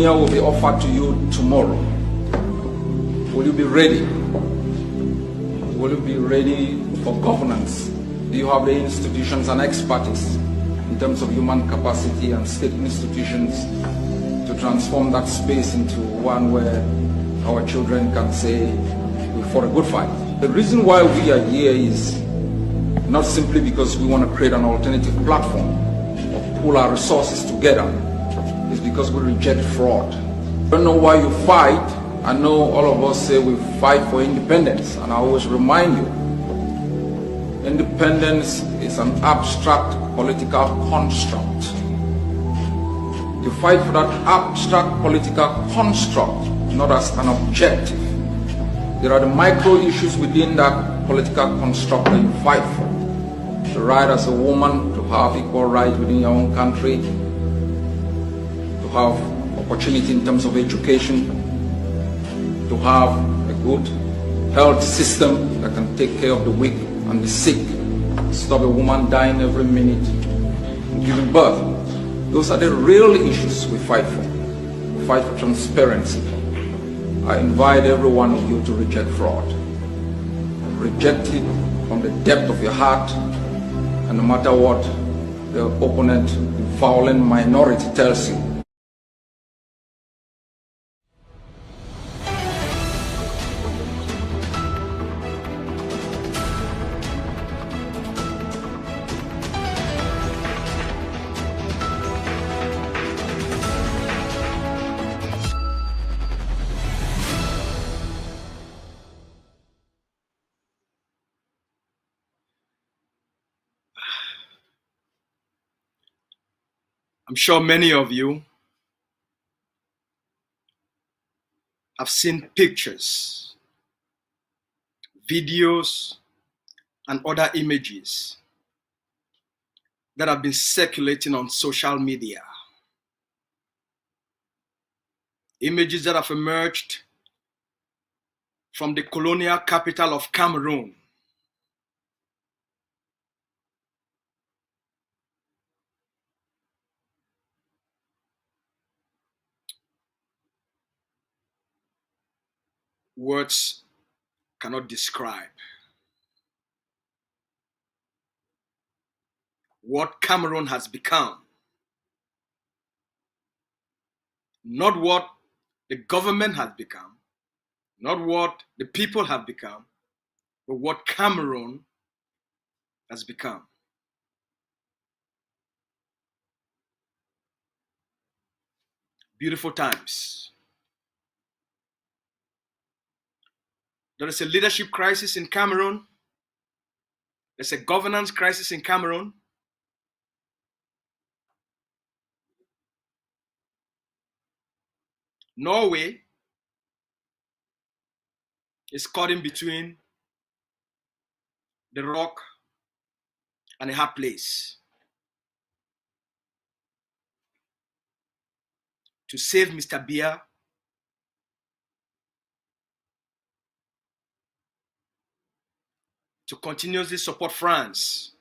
Ambazonia will be offered to you tomorrow. Will you be ready? Will you be ready for governance? Do you have the institutions and expertise in terms of human capacity and state institutions to transform that space into one where our children can say, we fought a good fight? The reason why we are here is not simply because we want to create an alternative platform or pull our resources together. It's because we reject fraud. I don't know why you fight. I know all of us say we fight for independence, and I always remind you, independence is an abstract political construct. You fight for that abstract political construct, not as an objective. There are the micro issues within that political construct that you fight for. The right as a woman to have equal rights within your own country, to have opportunity in terms of education, to have a good health system that can take care of the weak and the sick, stop a woman dying every minute and giving birth. Those are the real issues we fight for. We fight for transparency. I invite every one of you to reject fraud. Reject it from the depth of your heart, and no matter what the opponent, the violent minority tells you. I'm sure many of you have seen pictures, videos, and other images that have been circulating on social media. Images that have emerged from the colonial capital of Cameroon. Words cannot describe what Cameroon has become. Not what the government has become, not what the people have become, but what Cameroon has become. Beautiful times. There is a leadership crisis in Cameroon. There's a governance crisis in Cameroon. Norway is caught in between the rock and a hard place. To save Mr. B.I.R, to continuously support France,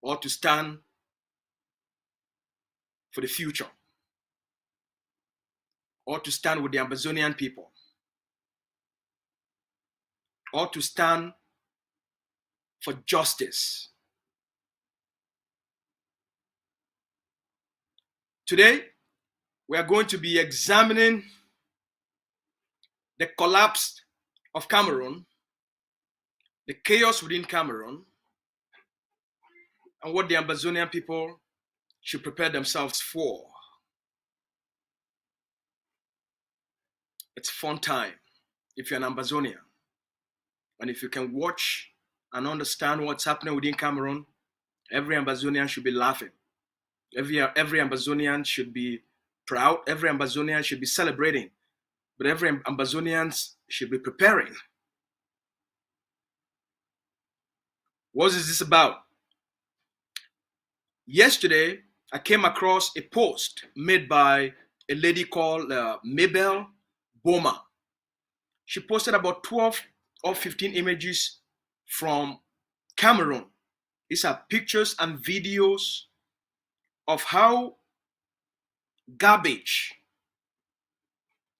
or to stand for the future, or to stand with the Ambazonian people, or to stand for justice. Today, we are going to be examining the collapse of Cameroon, the chaos within Cameroon, and what the Ambazonian people should prepare themselves for. It's fun time if you're an Ambazonian. And if you can watch and understand what's happening within Cameroon, every Ambazonian should be laughing. Every Ambazonian should be proud. Every Ambazonian should be celebrating. But every Ambazonian should be preparing. What is this about? Yesterday, I came across a post made by a lady called Mabel Boma. She posted about 12 or 15 images from Cameroon These are pictures and videos of how garbage,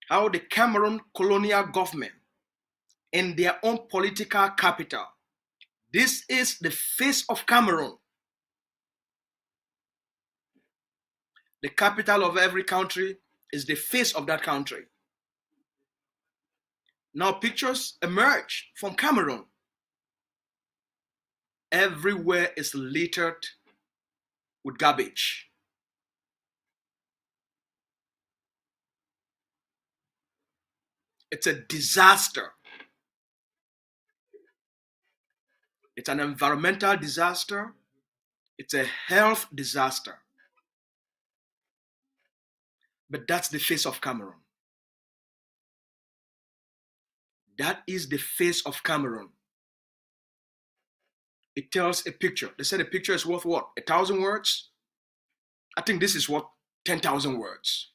how the Cameroon colonial government in their own political capital. This is the face of Cameroon. The capital of every country is the face of that country. Now pictures emerge from Cameroon. Everywhere is littered with garbage. It's a disaster. It's an environmental disaster. It's a health disaster. But that's the face of Cameroon. That is the face of Cameroon. It tells a picture. They said a picture is worth what? 1,000 words? I think this is worth 10,000 words.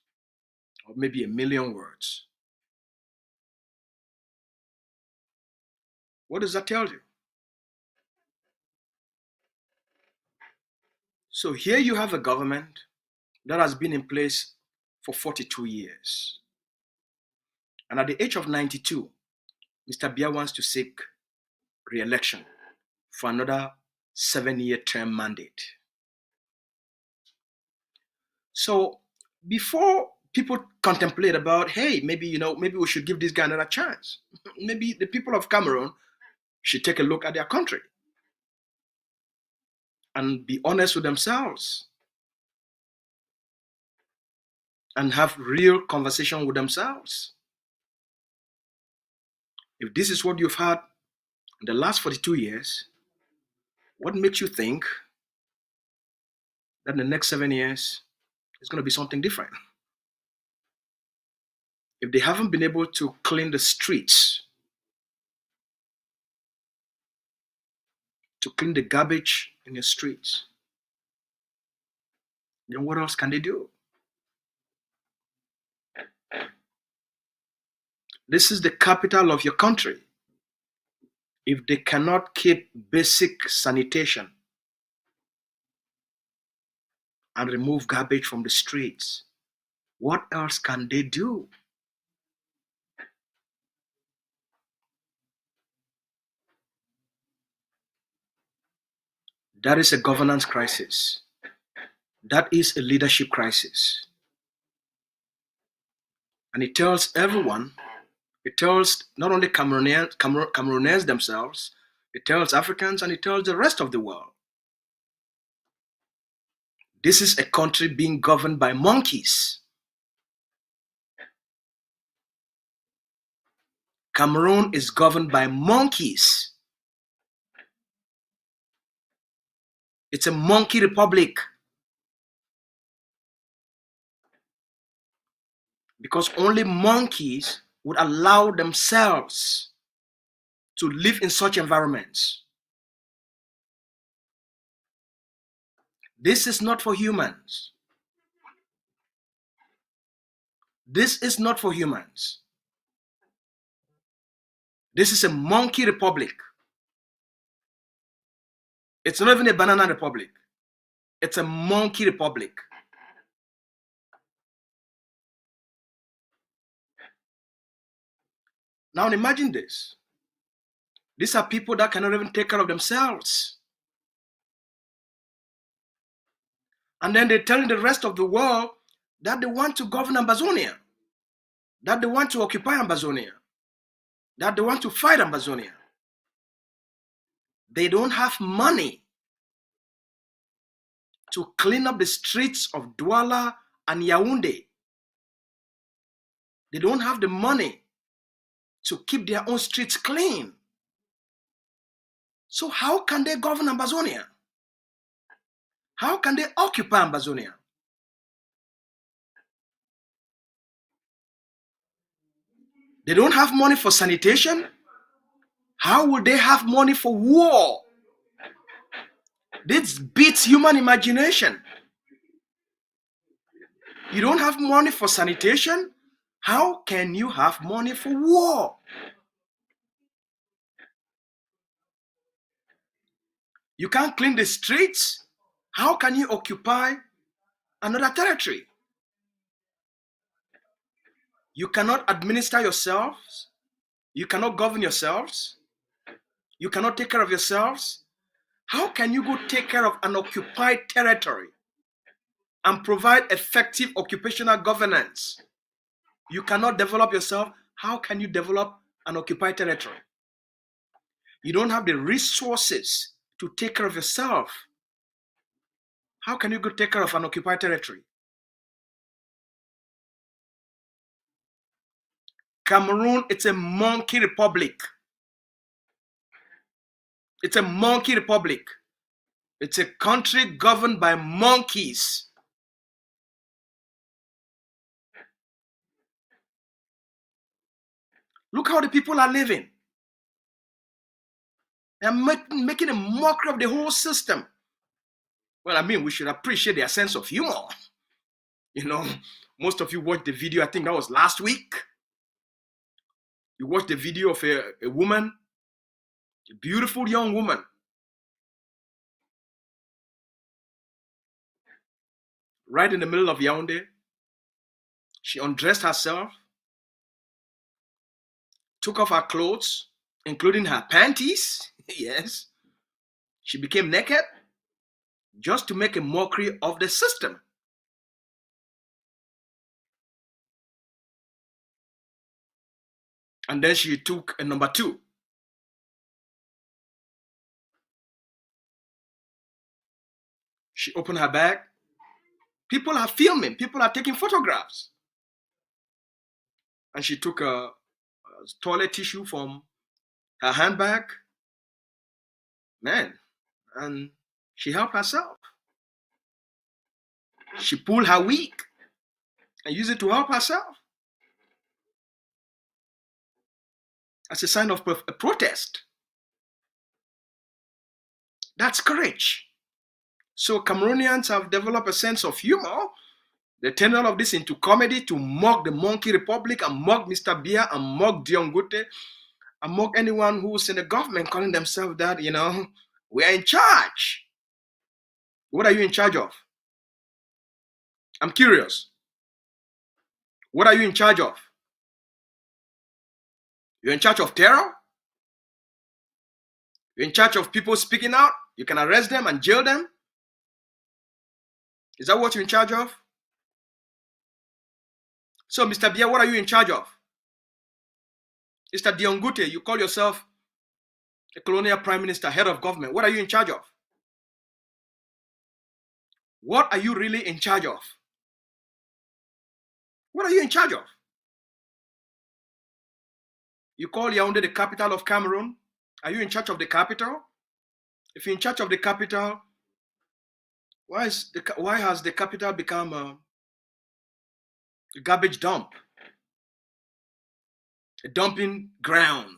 Or maybe 1,000,000 words. What does that tell you? So here you have a government that has been in place for 42 years. And at the age of 92, Mr. B.I.R wants to seek re-election for another 7-year term mandate. So before people contemplate about, hey, maybe we should give this guy another chance. Maybe the people of Cameroon should take a look at their country and be honest with themselves and have real conversation with themselves. If this is what you've had in the last 42 years, what makes you think that in the next 7 years it's going to be something different? If they haven't been able to clean the streets, to clean the garbage in the streets, then what else can they do? This is the capital of your country. If they cannot keep basic sanitation and remove garbage from the streets, what else can they do? That is a governance crisis. That is a leadership crisis. And it tells everyone, it tells not only Cameroonians themselves, it tells Africans, and it tells the rest of the world. This is a country being governed by monkeys. Cameroon is governed by monkeys. It's a monkey republic. Because only monkeys would allow themselves to live in such environments. This is not for humans. This is not for humans. This is a monkey republic. It's not even a banana republic. It's a monkey republic. Now imagine this. These are people that cannot even take care of themselves. And then they're telling the rest of the world that they want to govern Ambazonia, that they want to occupy Ambazonia, that they want to fight Ambazonia. They don't have money to clean up the streets of Douala and Yaoundé. They don't have the money to keep their own streets clean. So how can they govern Ambazonia? How can they occupy Ambazonia? They don't have money for sanitation. How will they have money for war? This beats human imagination. You don't have money for sanitation. How can you have money for war? You can't clean the streets. How can you occupy another territory? You cannot administer yourselves. You cannot govern yourselves. You cannot take care of yourselves. How can you go take care of an occupied territory and provide effective occupational governance? You cannot develop yourself. How can you develop an occupied territory? You don't have the resources to take care of yourself. How can you go take care of an occupied territory? Cameroon, it's a monkey republic. It's a monkey republic. It's a country governed by monkeys. Look how the people are living. They're making a mockery of the whole system. Well, I mean, we should appreciate their sense of humor. You know, most of you watched the video, I think that was last week. You watched the video of a woman, a beautiful young woman. Right in the middle of Yaoundé. She undressed herself, took off her clothes, including her panties. Yes. She became naked just to make a mockery of the system. And then she took a number 2. She opened her bag. People are filming. People are taking photographs. And she took a toilet tissue from her handbag. Man. And she helped herself. She pulled her wig and used it to help herself. As a sign of a protest. That's courage. So Cameroonians have developed a sense of humor. They turn all of this into comedy to mock the Monkey Republic and mock Mr. B.I.R and mock Diongute and mock anyone who's in the government calling themselves that, you know, we are in charge. What are you in charge of? I'm curious. What are you in charge of? You're in charge of terror? You're in charge of people speaking out? You can arrest them and jail them? Is that what you're in charge of? So, Mr. B.I.R, what are you in charge of? Mr. Diongute, you call yourself a colonial prime minister, head of government. What are you in charge of? What are you really in charge of? What are you in charge of? You call Yaoundé the capital of Cameroon. Are you in charge of the capital? If you're in charge of the capital, why has the capital become a garbage dump? A dumping ground?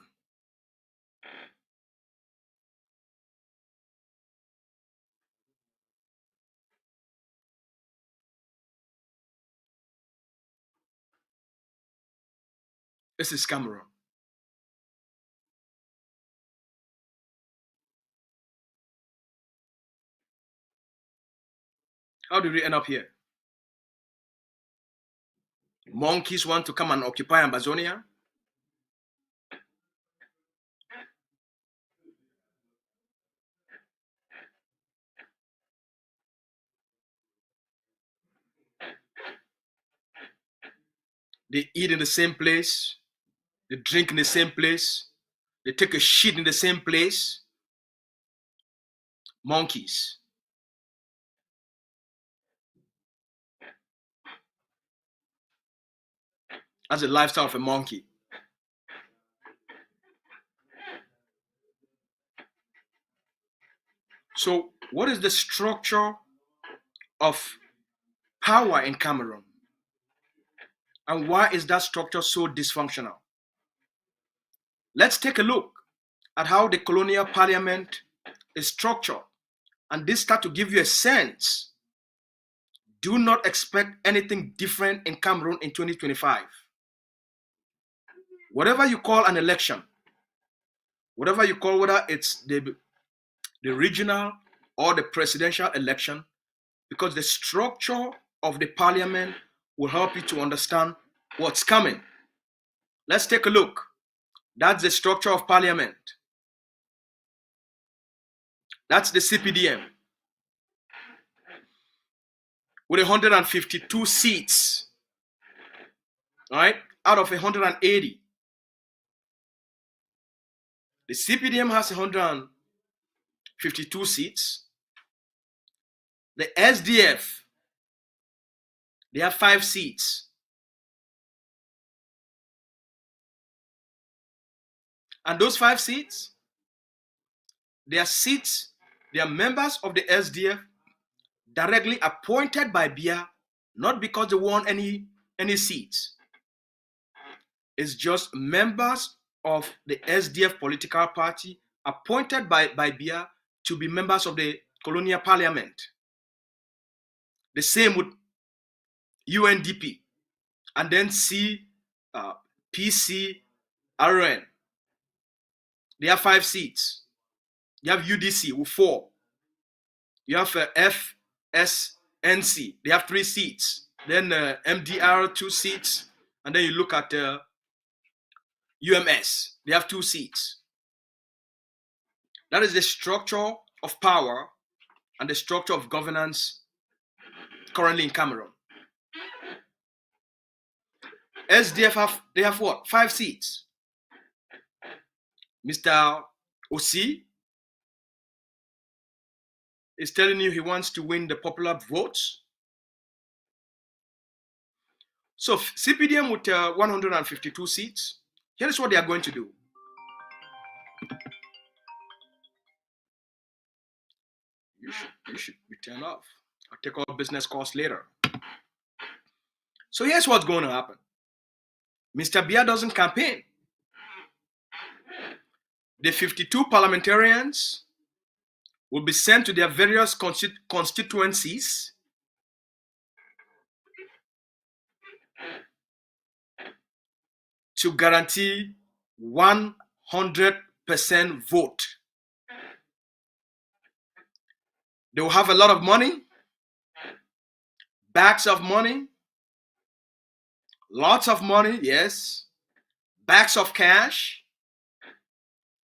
This is Cameroon. How did we end up here? Monkeys want to come and occupy Ambazonia? They eat in the same place. They drink in the same place. They take a shit in the same place. Monkeys. That's the lifestyle of a monkey. So, what is the structure of power in Cameroon? And why is that structure so dysfunctional? Let's take a look at how the colonial parliament is structured. And this starts to give you a sense. Do not expect anything different in Cameroon in 2025. Whatever you call an election, whatever you call, whether it's the the regional or the presidential election, because the structure of the parliament will help you to understand what's coming. Let's take a look. That's the structure of parliament. That's the CPDM with 152 seats, all right, out of 180. The CPDM has 152 seats. The SDF, they have 5 seats. And those 5 seats, they are seats, they are members of the SDF directly appointed by B.I.R, not because they won any seats. It's just members of the SDF political party appointed by B.I.R to be members of the colonial parliament. The same with UNDP, and then PCRN. They have 5 seats. You have UDC with 4. You have FSNC. They have 3 seats. Then MDR 2 seats, and then you look at UMS. They have 2 seats. That is the structure of power and the structure of governance currently in Cameroon. SDF they have what? 5 seats. Mr. Osi is telling you he wants to win the popular votes. So CPDM with 152 seats, here is what they are going to do. You should be turned off. I'll take all business calls later. So here's what's going to happen. Mr. B.I.R doesn't campaign. The 52 parliamentarians will be sent to their various constituencies to guarantee 100% vote. They will have a lot of money, bags of money, lots of money, yes, bags of cash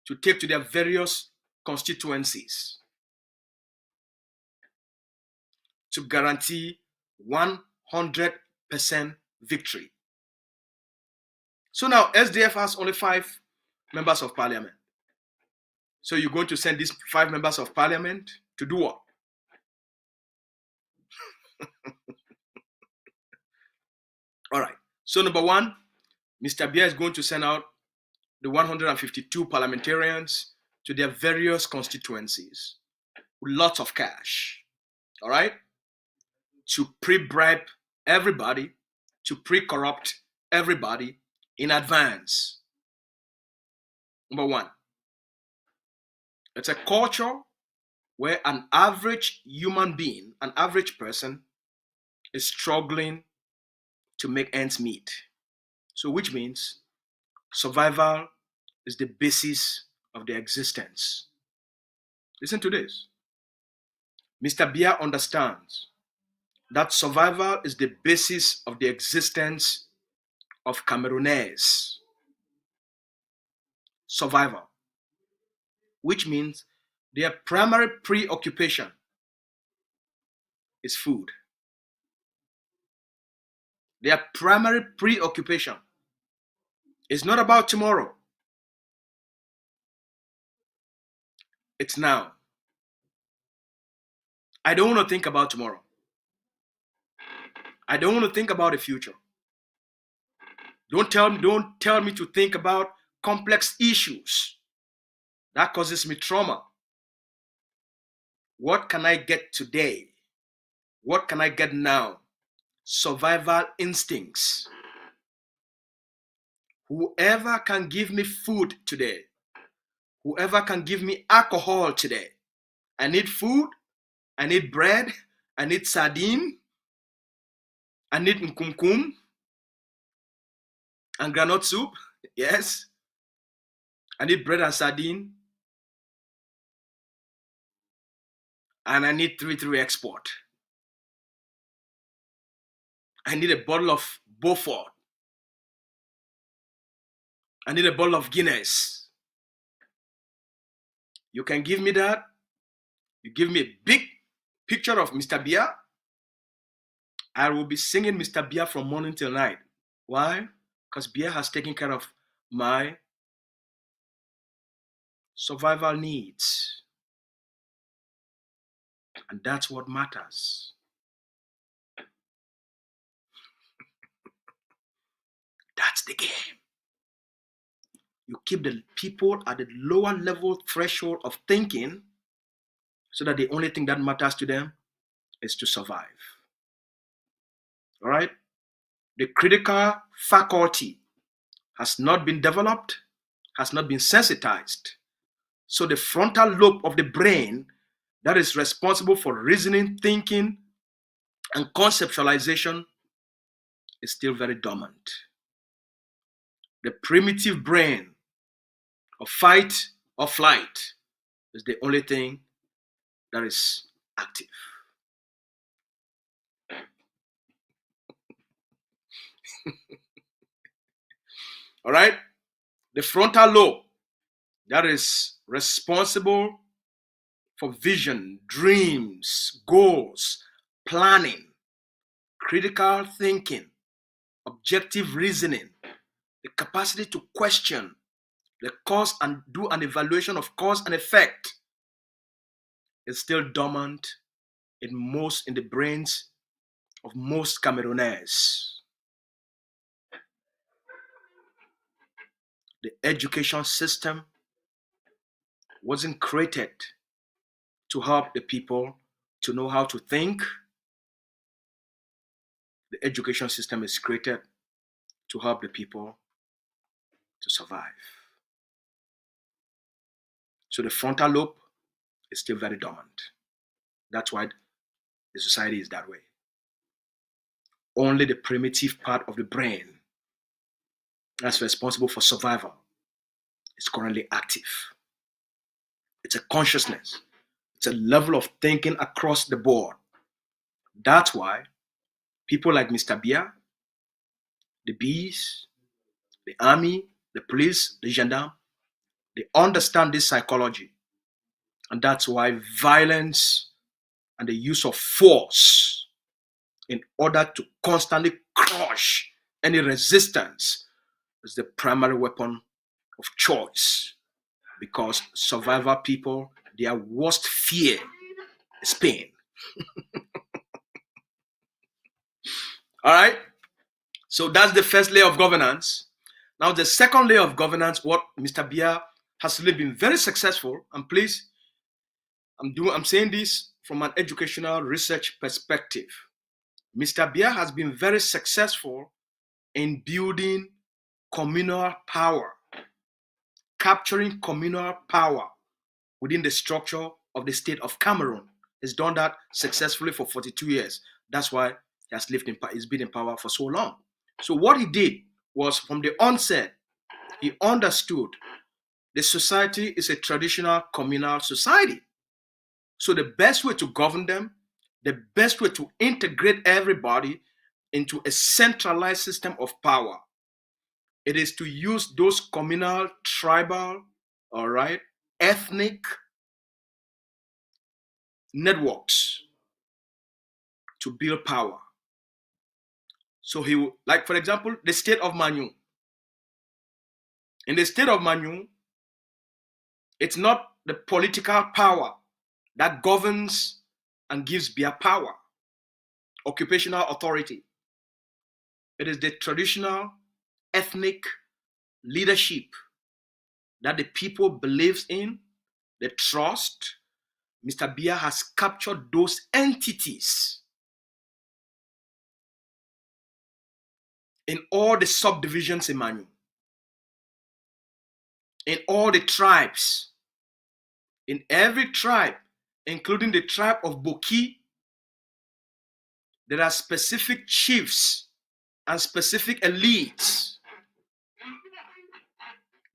to take to their various constituencies to guarantee 100% victory. So now SDF has only 5 members of parliament. So you're going to send these 5 members of parliament to do what? All right. So number 1, Mr. B.I.R is going to send out the 152 parliamentarians to their various constituencies with lots of cash. All right? To pre-bribe everybody, to pre-corrupt everybody in advance. Number 1. It's a culture where an average human being, an average person, is struggling to make ends meet. So which means survival is the basis of their existence. Listen to this. Mr. B.I.R understands that survival is the basis of the existence of Cameroonese. Survival, which means their primary preoccupation is food. Their primary preoccupation is not about tomorrow. It's now. I don't want to think about tomorrow. I don't want to think about the future. Don't tell me to think about complex issues. That causes me trauma. What can I get today? What can I get now? Survival instincts. Whoever can give me food today, whoever can give me alcohol today. I need food, I need bread, I need sardine, I need nkumkum and granite soup. Yes. I need bread and sardine. and I need 3-3 export. I need a bottle of Beaufort. I need a bottle of Guinness. You can give me that. You give me a big picture of Mr. B.I.R. I will be singing Mr. B.I.R from morning till night. Why? Because B.I.R has taken care of my survival needs. And that's what matters. That's the game. You keep the people at the lower level threshold of thinking so that the only thing that matters to them is to survive. All right? The critical faculty has not been developed, has not been sensitized. So the frontal lobe of the brain that is responsible for reasoning, thinking, and conceptualization is still very dormant. The primitive brain of fight or flight is the only thing that is active. All right? The frontal lobe that is responsible for vision, dreams, goals, planning, critical thinking, objective reasoning, the capacity to question the cause and do an evaluation of cause and effect is still dormant in the brains of most Cameroonese. The education system wasn't created to help the people to know how to think. The education system is created to help the people to survive. So the frontal lobe is still very dormant. That's why the society is that way. Only the primitive part of the brain that's responsible for survival is currently active. It's a consciousness. It's a level of thinking across the board. That's why people like Mr. B.I.R, the bees, the army, the police, the gendarme, they understand this psychology. And that's why violence and the use of force in order to constantly crush any resistance is the primary weapon of choice. Because survivor people, their worst fear is pain. All right? So that's the first layer of governance. Now the second layer of governance, what Mr. B.I.R has really been very successful, and please, I'm saying this from an educational research perspective. Mr. B.I.R has been very successful in building communal power, capturing communal power within the structure of the state of Cameroon. He's done that successfully for 42 years. That's why he has lived in power. He's been in power for so long. So what he did was, from the onset, he understood the society is a traditional communal society. So the best way to govern them, the best way to integrate everybody into a centralized system of power, it is to use those communal, tribal, all right, ethnic networks to build power. So he will, like for example, the state of Manu. In the state of Manu, it's not the political power that governs and gives B.I.R power, occupational authority. It is the traditional ethnic leadership that the people believes in, the trust. Mr. B.I.R has captured those entities in all the subdivisions in Manu, in all the tribes, in every tribe, including the tribe of Boki. There are specific chiefs and specific elites.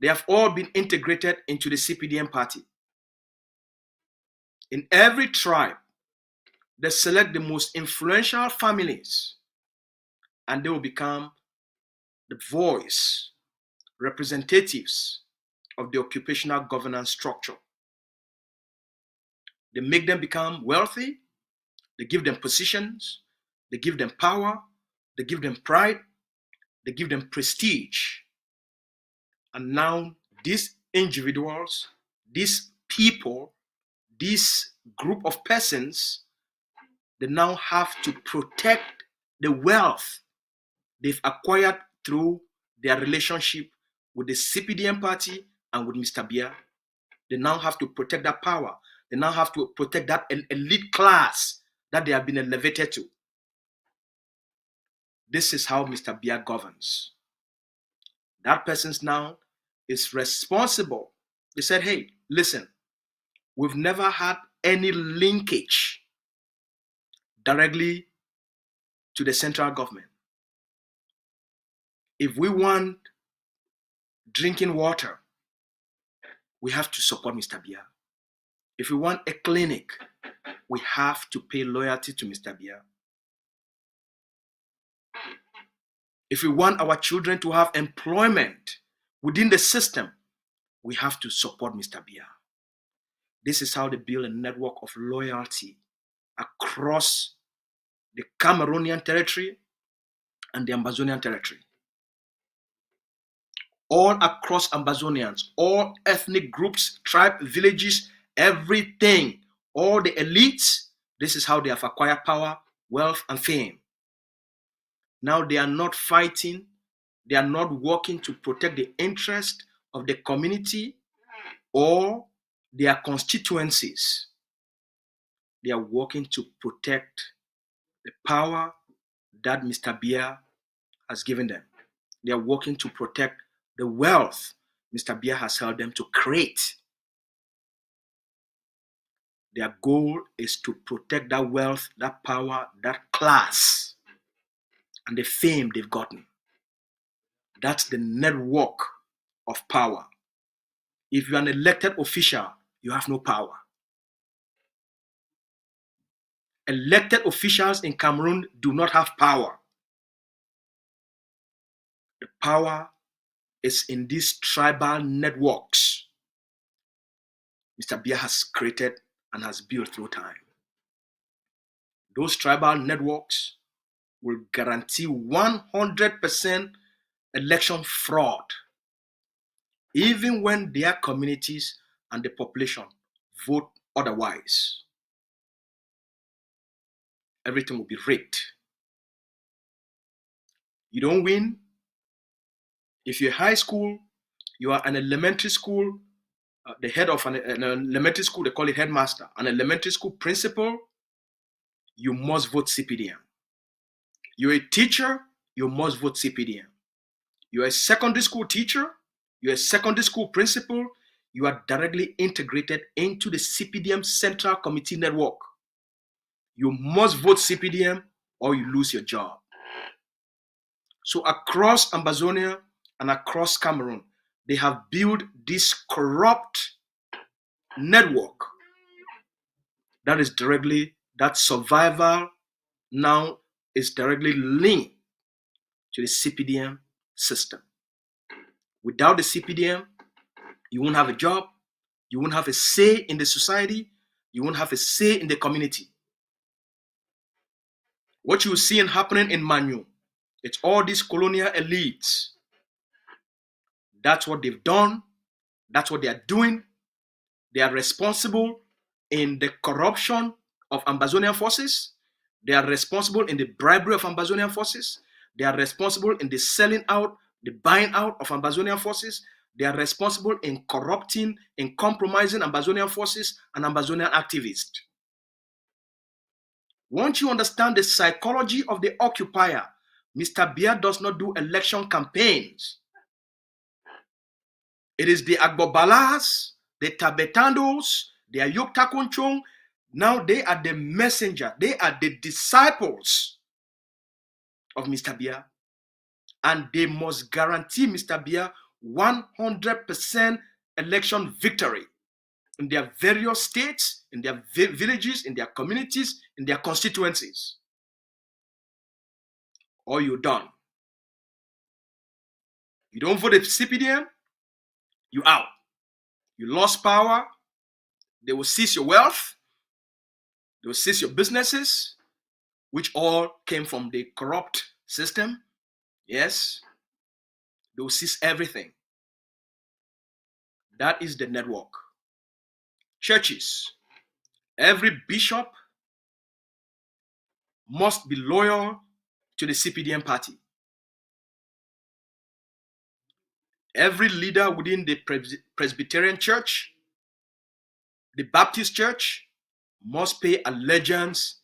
They have all been integrated into the CPDM party. In every tribe, they select the most influential families, and they will become the voice, representatives of the occupational governance structure. They make them become wealthy, they give them positions, they give them power, they give them pride, they give them prestige. And now these individuals, these people, this group of persons, they now have to protect the wealth they've acquired through their relationship with the CPDM party and with Mr. B.I.R. They now have to protect that power. They now have to protect that elite class that they have been elevated to. This is how Mr. B.I.R. governs. That person now is responsible. They said, hey, listen, we've never had any linkage directly to the central government. If we want drinking water, we have to support Mr. B.I.R. If we want a clinic, we have to pay loyalty to Mr. B.I.R. If we want our children to have employment within the system, we have to support Mr. B.I.R. This is how they build a network of loyalty across the Cameroonian territory and the Ambazonian territory. All across Ambazonians, all ethnic groups, tribe, villages, everything, all the elites, this is how they have acquired power, wealth, and fame. Now they are not fighting, they are not working to protect the interest of the community or their constituencies. They are working to protect the power that Mr. B.I.R. has given them. They are working to protect the wealth Mr. B.I.R. has helped them to create. Their goal is to protect that wealth, that power, that class, and the fame they've gotten. That's the network of power. If you're an elected official, you have no power. Elected officials in Cameroon do not have power. The power is in these tribal networks Mr. B.I.R. has created and has built through time. Those tribal networks will guarantee 100% election fraud, even when their communities and the population vote otherwise. Everything will be rigged. You don't win. If you're high school, you are an elementary school, the head of an elementary school, they call it headmaster, an elementary school principal, you must vote CPDM. You're a teacher, you must vote CPDM. You're a secondary school teacher, you're a secondary school principal, you are directly integrated into the CPDM Central Committee Network. You must vote CPDM or you lose your job. So across Ambazonia and across Cameroon, they have built this corrupt network that is directly, that survival now is directly linked to the CPDM system. Without the CPDM, you won't have a job, you won't have a say in the society, you won't have a say in the community. What you're seeing happening in Manu, it's all these colonial elites. That's what they've done. That's what they are doing. They are responsible in the corruption of Ambazonian forces. They are responsible in the bribery of Ambazonian forces. They are responsible in the selling out, the buying out of Ambazonian forces. They are responsible in corrupting, in compromising Ambazonian forces and Ambazonian activists. Once you understand the psychology of the occupier, Mr. B.I.R. does not do election campaigns. It is the Agbobalas, the Tabetandos, the Ayoktakonchong. Now they are the messenger. They are the disciples of Mr. B.I.R. And they must guarantee Mr. B.I.R. 100% election victory. in their various states, in their villages, in their communities, in their constituencies. Or you're done. You don't vote a CPDM, you out. You lost power. They will seize your wealth. They will seize your businesses, which all came from the corrupt system. Yes. They will seize everything. That is the network. Churches. Every bishop must be loyal to the CPDM party. Every leader within the Presbyterian Church, the Baptist Church, must pay allegiance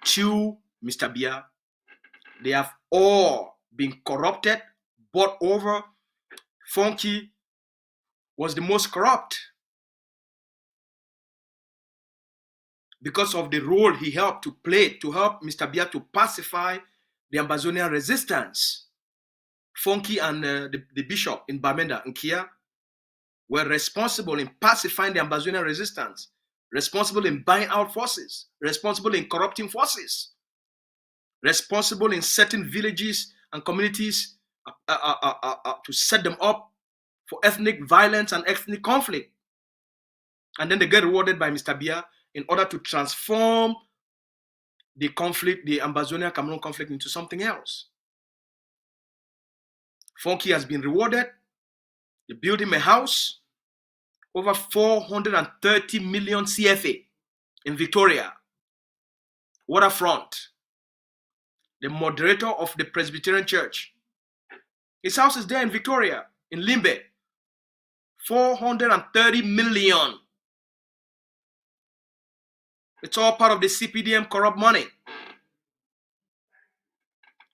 to Mr. B.I.R. They have all been corrupted, bought over. Funky was the most corrupt because of the role he helped to play to help Mr. B.I.R. to pacify the Ambazonia resistance. Funky and the bishop in Bamenda and Kia were responsible in pacifying the Ambazonia resistance, responsible in buying out forces, responsible in corrupting forces, responsible in setting villages and communities to set them up for ethnic violence and ethnic conflict. And then they get rewarded by Mr. B.I.R. in order to transform the conflict, the Ambazonia Cameroon conflict, into something else. Funky has been rewarded. They built him a house, over 430 million CFA in Victoria, waterfront. The moderator of the Presbyterian Church. His house is there in Victoria, in Limbe. 430 million. It's all part of the CPDM corrupt money.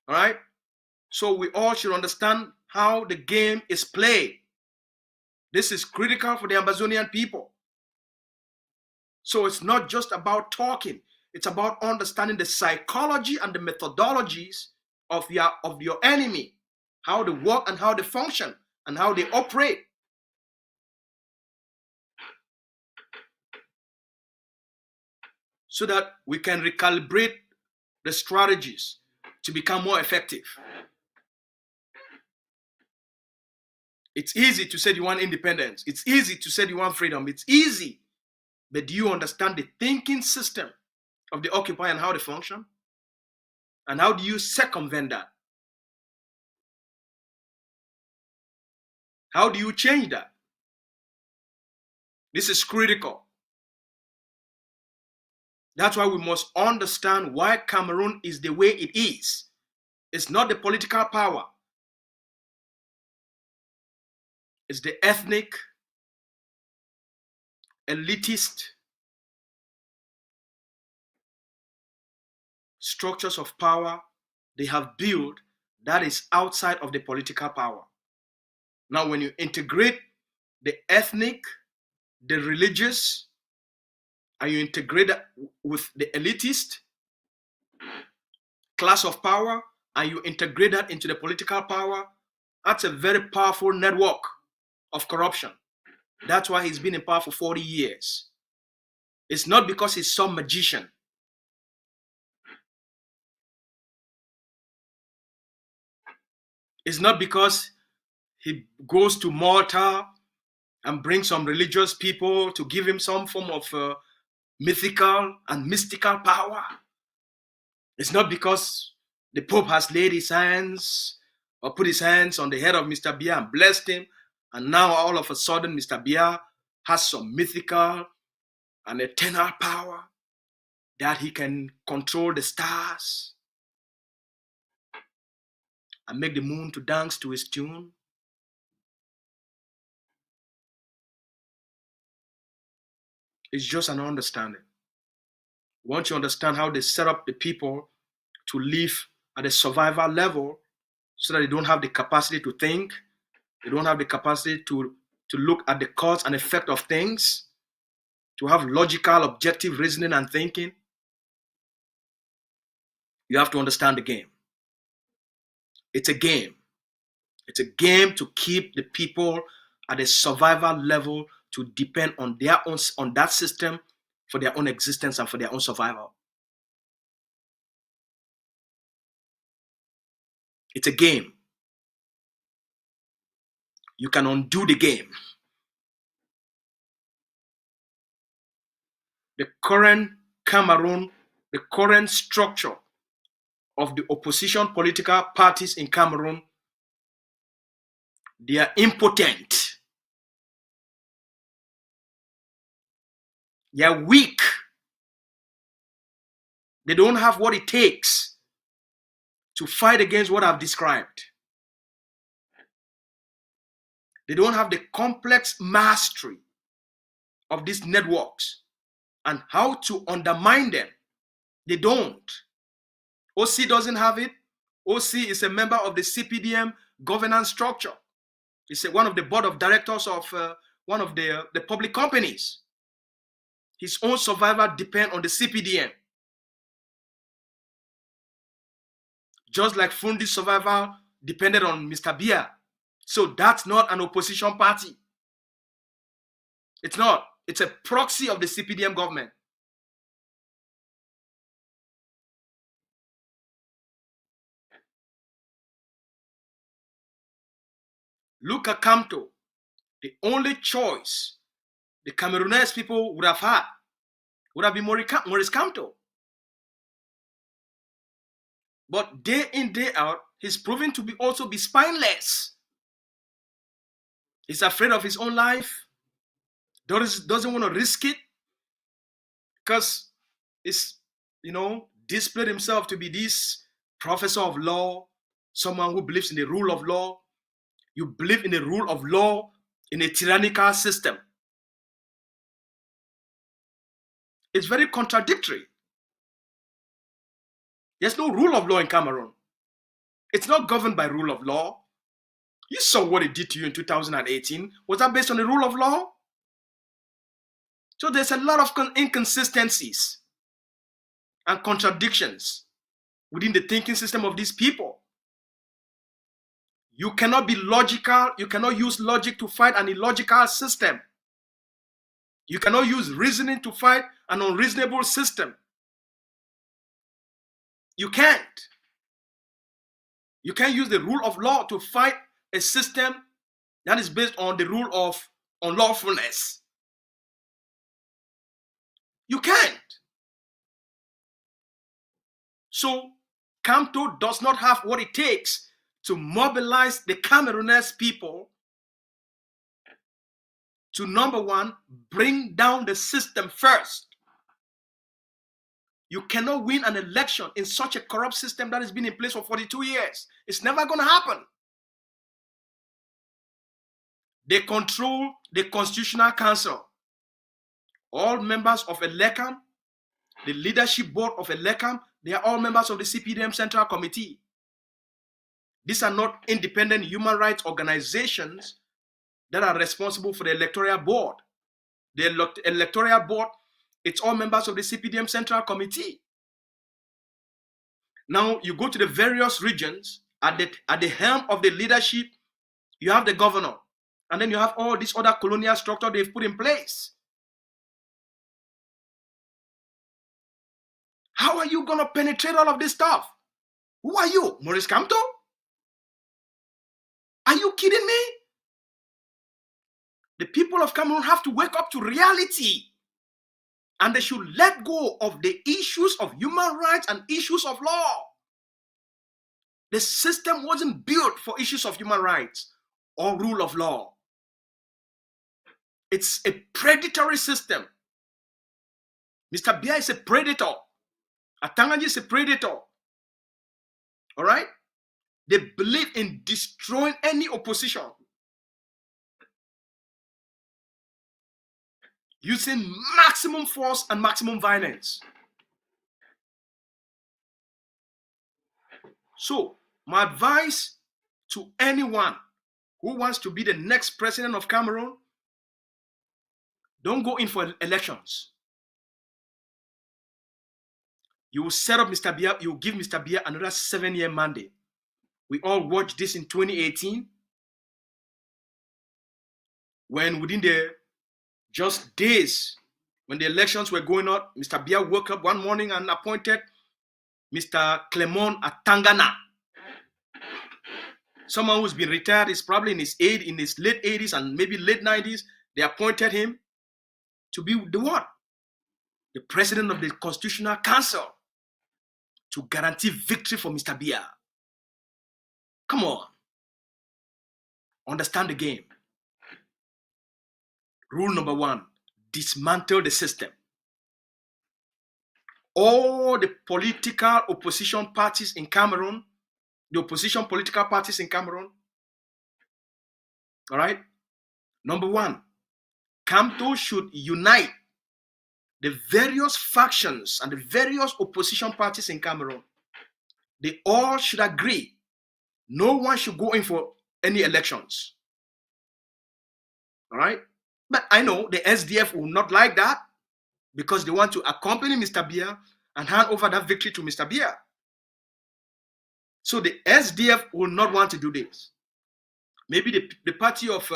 All right? So we all should understand how the game is played. This is critical for the Ambazonian people. So it's not just about talking. It's about understanding the psychology and the methodologies of your enemy, how they work and how they function and how they operate. So that we can recalibrate the strategies to become more effective. It's easy to say you want independence. It's easy to say you want freedom. It's easy. But do you understand the thinking system of the occupier and how they function? And how do you circumvent that? How do you change that? This is critical. That's why we must understand why Cameroon is the way it is. It's not the political power. It's the ethnic, elitist structures of power they have built that is outside of the political power. Now, when you integrate the ethnic, the religious, and you integrate that with the elitist class of power, and you integrate that into the political power, that's a very powerful network of corruption. That's why he's been in power for 40 years. It's not because he's some magician. It's not because he goes to Malta and brings some religious people to give him some form of mythical and mystical power. It's not because the Pope has laid his hands or put his hands on the head of Mr. B.I.R. and blessed him, and now all of a sudden Mr. B.I.R. has some mythical and eternal power that he can control the stars and make the moon to dance to his tune. It's just an understanding. Once you understand how they set up the people to live at a survival level so that they don't have the capacity to think, they don't have the capacity to look at the cause and effect of things, to have logical, objective reasoning and thinking, you have to understand the game. It's a game. It's a game to keep the people at a survival level to depend on their own, on that system for their own existence and for their own survival. It's a game. You can undo the game. The current Cameroon, the current structure of the opposition political parties in Cameroon, they are impotent. They are weak. They don't have what it takes to fight against what I've described. They don't have the complex mastery of these networks and how to undermine them. They don't. OC doesn't have it. OC is a member of the CPDM governance structure. He's one of the board of directors of one of the public companies. His own survival depends on the CPDM. Just like Fundi's survival depended on Mr. B.I.R. So that's not an opposition party. It's not. It's a proxy of the CPDM government. Look at Kamto. The only choice the Cameroonese people would have had would have been Maurice Kamto. But day in, day out, he's proven to also be spineless. He's afraid of his own life. Doesn't want to risk it. Because he's, displayed himself to be this professor of law, someone who believes in the rule of law. You believe in the rule of law in a tyrannical system. It's very contradictory. There's no rule of law in Cameroon. It's not governed by rule of law. You saw what it did to you in 2018. Was that based on the rule of law? So there's a lot of inconsistencies and contradictions within the thinking system of these people. You cannot be logical. You cannot use logic to fight an illogical system. You cannot use reasoning to fight an unreasonable system. You can't. You can't use the rule of law to fight a system that is based on the rule of unlawfulness. You can't. So Kamto does not have what it takes to mobilize the Cameroonese people to, number one, bring down the system first. You cannot win an election in such a corrupt system that has been in place for 42 years. It's never going to happen. They control the Constitutional Council. All members of ELECAM, the leadership board of ELECAM, they are all members of the CPDM Central Committee. These are not independent human rights organizations that are responsible for the electoral board. The electoral board, it's all members of the CPDM Central Committee. Now you go to the various regions, at the helm of the leadership, you have the governor, and then you have all this other colonial structure they've put in place. How are you going to penetrate all of this stuff? Who are you, Maurice Kamto? Are you kidding me? The people of Cameroon have to wake up to reality. And they should let go of the issues of human rights and issues of law. The system wasn't built for issues of human rights or rule of law. It's a predatory system. Mr. B.I.R is a predator. Atangaji is a predator. All right? They believe in destroying any opposition using maximum force and maximum violence. So, my advice to anyone who wants to be the next president of Cameroon, don't go in for elections. You will set up Mr. B.I.R, you will give Mr. B.I.R another 7-year mandate. We all watched this in 2018 when within the Just days when the elections were going on, Mr. B.I.R woke up one morning and appointed Mr. Clement Atangana. Someone who's been retired, is probably in his late 80s and maybe late 90s. They appointed him to be the what? The president of the Constitutional Council, to guarantee victory for Mr. B.I.R. Come on. Understand the game. Rule number 1, dismantle the system. All the political opposition parties in Cameroon, the opposition political parties in Cameroon, all right? Number 1, Camto should unite the various factions and the various opposition parties in Cameroon. They all should agree. No one should go in for any elections. All right? But I know the SDF will not like that, because they want to accompany Mr. B.I.R and hand over that victory to Mr. B.I.R. So the SDF will not want to do this. Maybe the party of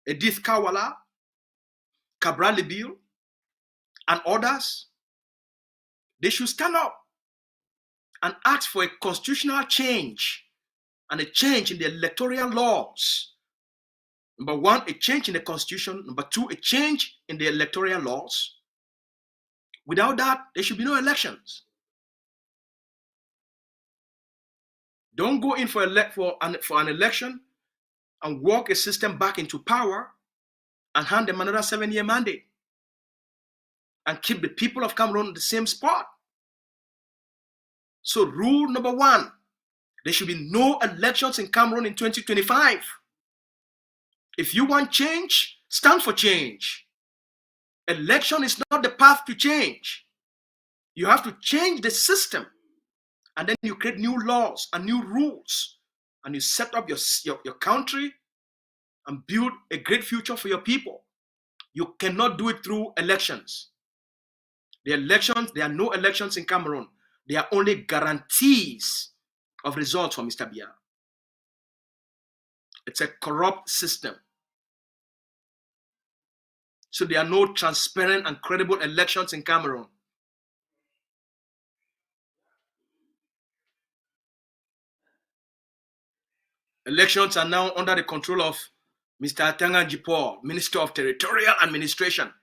Edith Kawala, Cabral Libil, and others, they should stand up and ask for a constitutional change and a change in the electoral laws. Number 1, a change in the constitution. Number 2, a change in the electoral laws. Without that, there should be no elections. Don't go in for an election and walk a system back into power and hand them another 7-year mandate and keep the people of Cameroon in the same spot. So rule number 1, there should be no elections in Cameroon in 2025. If you want change, stand for change. Election is not the path to change. You have to change the system, and then you create new laws and new rules, and you set up your country and build a great future for your people. You cannot do it through elections. There are no elections in Cameroon. They are only guarantees of results for Mr. B.I.R. It's a corrupt system. So there are no transparent and credible elections in Cameroon. Elections are now under the control of Mr. Atangan Paul, Minister of Territorial Administration.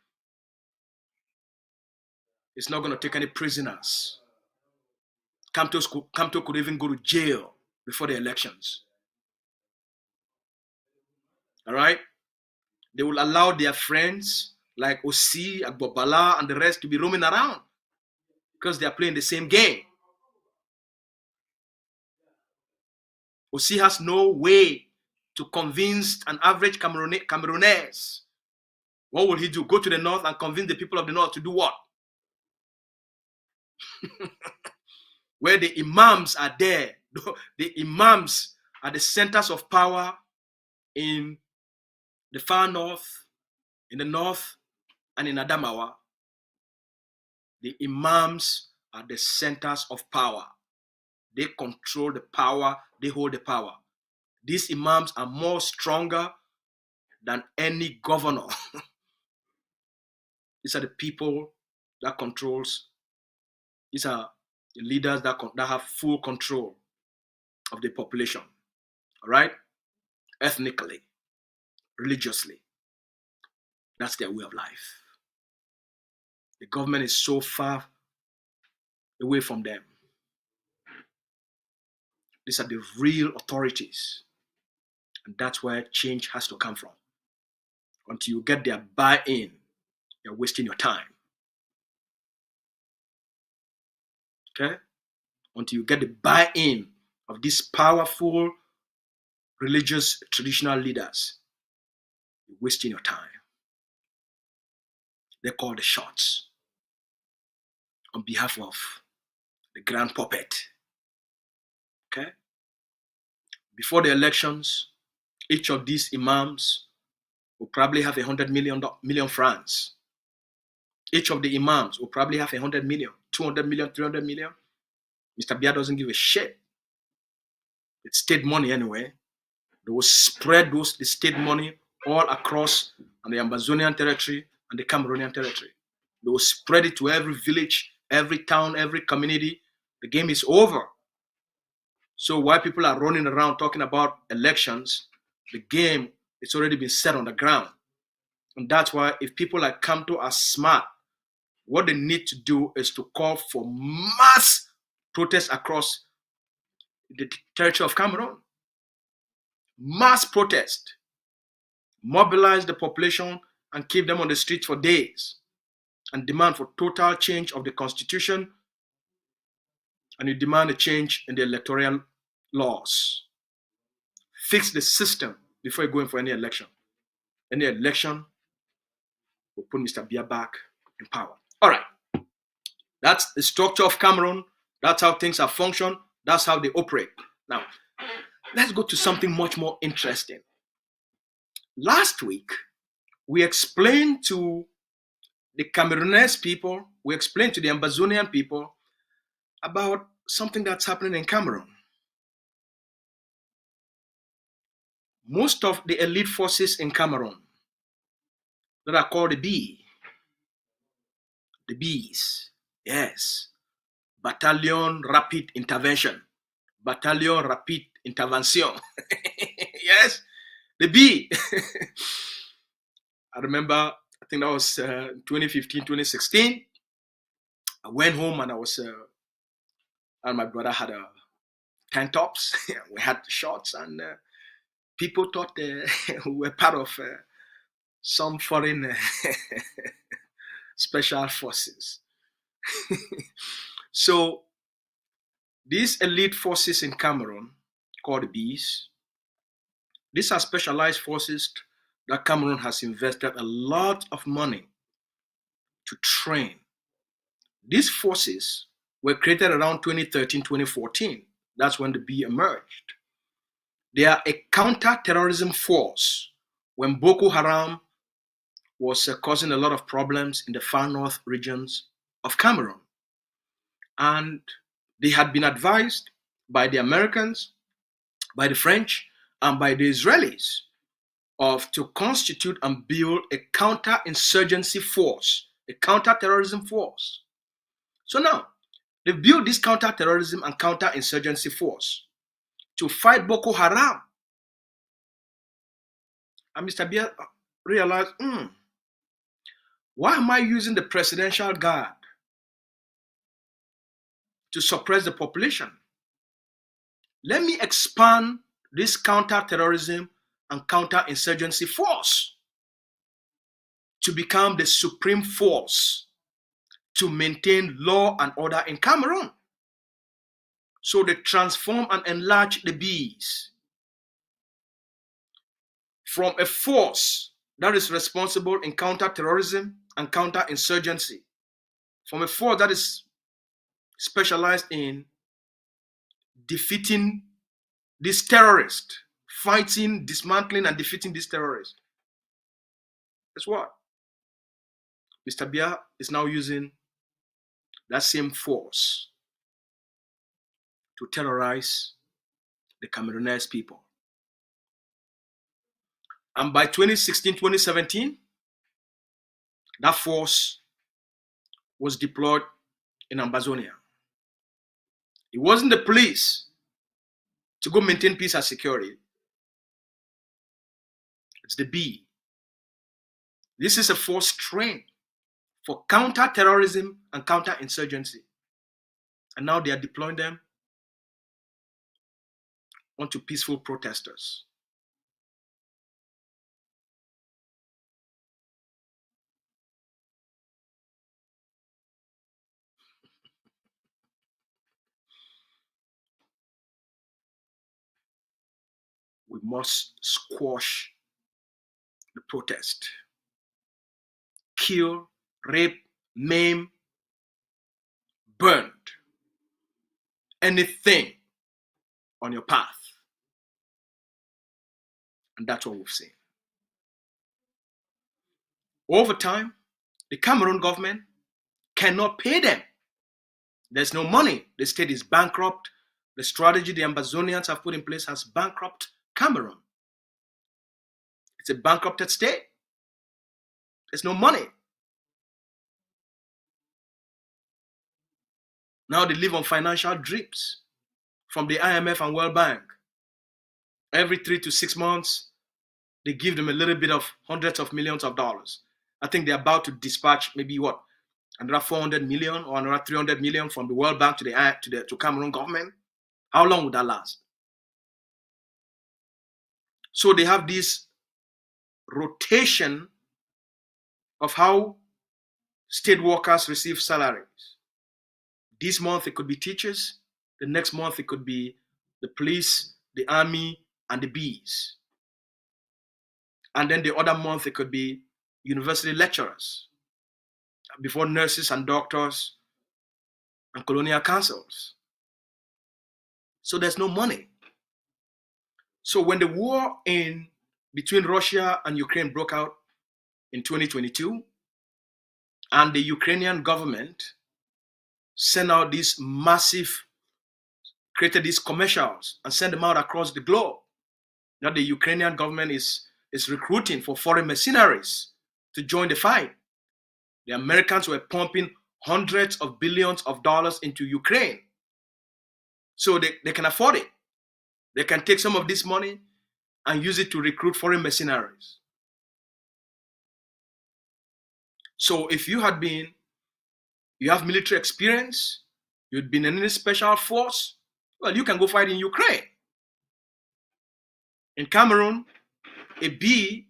It's not going to take any prisoners. Camto could even go to jail before the elections. All right? They will allow their friends like Osi, Agbobala, and the rest to be roaming around because they are playing the same game. Osi has no way to convince an average Cameroonese. What will he do? Go to the north and convince the people of the north to do what? Where the imams are there. The imams are the centers of power in the far north, in the north, and in Adamawa. The imams are the centers of power. They control the power, they hold the power. These imams are more stronger than any governor. These are the people that controls. These are the leaders that have full control of the population. All right? Ethnically, religiously. That's their way of life. The government is so far away from them. These are the real authorities. And that's where change has to come from. Until you get their buy-in, you're wasting your time. Okay? Until you get the buy-in of these powerful religious traditional leaders, you're wasting your time. They call the shots on behalf of the grand puppet. Okay? Before the elections, each of these imams will probably have 100 million francs. Each of the imams will probably have 100 million, 200 million, 300 million. Mr. B.I.R doesn't give a shit. It's state money anyway. They will spread the state money all across the Ambazonian territory and the Cameroonian territory. They will spread it to every village, every town, every community. The game is over. So while people are running around talking about elections, the game it's already been set on the ground. And that's why if people like Kamto are smart, what they need to do is to call for mass protests across the territory of Cameroon. Mass protest. Mobilize the population and keep them on the streets for days. And demand for total change of the constitution. And you demand a change in the electoral laws. Fix the system before you go in for any election. Any election will put Mr. B.I.R back in power. All right. That's the structure of Cameroon. That's how things are functioned. That's how they operate. Now, let's go to something much more interesting. Last week, we explained to the Cameroonese people, we explained to the Ambazonian people about something that's happening in Cameroon. Most of the elite forces in Cameroon that are called the Bs, yes, Battalion Rapid Intervention, Battalion Rapid Intervention, yes, the B. I remember, I think that was 2015, 2016. I went home and and my brother had a tank tops. We had shorts and people thought we were part of some foreign special forces. So these elite forces in Cameroon, called the Bs, these are specialized forces that Cameroon has invested a lot of money to train. These forces were created around 2013, 2014. That's when the B emerged. They are a counter-terrorism force when Boko Haram was causing a lot of problems in the far north regions of Cameroon. And they had been advised by the Americans, by the French, and by the Israelis to constitute and build a counter-insurgency force, a counter-terrorism force. So now, they built this counter-terrorism and counter-insurgency force to fight Boko Haram. And Mr. B.I.R realized, why am I using the presidential guard to suppress the population? Let me expand this counter-terrorism and counter-insurgency force to become the supreme force to maintain law and order in Cameroon. So they transform and enlarge the Bs from a force that is responsible in counter-terrorism and counter-insurgency, from a force that is specialized in defeating these terrorists, fighting, dismantling, and defeating these terrorists. Guess what? Mr. B.I.R is now using that same force to terrorize the Cameroonese people. And by 2016, 2017, that force was deployed in Ambazonia. It wasn't the police to go maintain peace and security. It's the B. This is a force trained for counter-terrorism and counter-insurgency. And now they are deploying them onto peaceful protesters. We must squash the protest. Kill, rape, maim, burned anything on your path. And that's what we've seen. Over time, the Cameroon government cannot pay them. There's no money. The state is bankrupt. The strategy the Ambazonians have put in place has bankrupt Cameroon. It's a bankrupted state. There's no money. Now they live on financial drips from the IMF and World Bank. Every 3 to 6 months, they give them a little bit of hundreds of millions of dollars. I think they're about to dispatch maybe what, another 400 million or another 300 million from the World Bank to Cameroon government. How long would that last? So they have this rotation of how state workers receive salaries. This month it could be teachers. The next month it could be the police, the army, and the bees. And then the other month it could be university lecturers, before nurses and doctors and colonial councils. So there's no money. So when the war between Russia and Ukraine broke out in 2022, and the Ukrainian government sent out these created these commercials and sent them out across the globe. Now the Ukrainian government is recruiting for foreign mercenaries to join the fight. The Americans were pumping hundreds of billions of dollars into Ukraine. So they can afford it. They can take some of this money and use it to recruit foreign mercenaries. So if you have military experience, you'd been in a special force, well, you can go fight in Ukraine. In Cameroon, a bee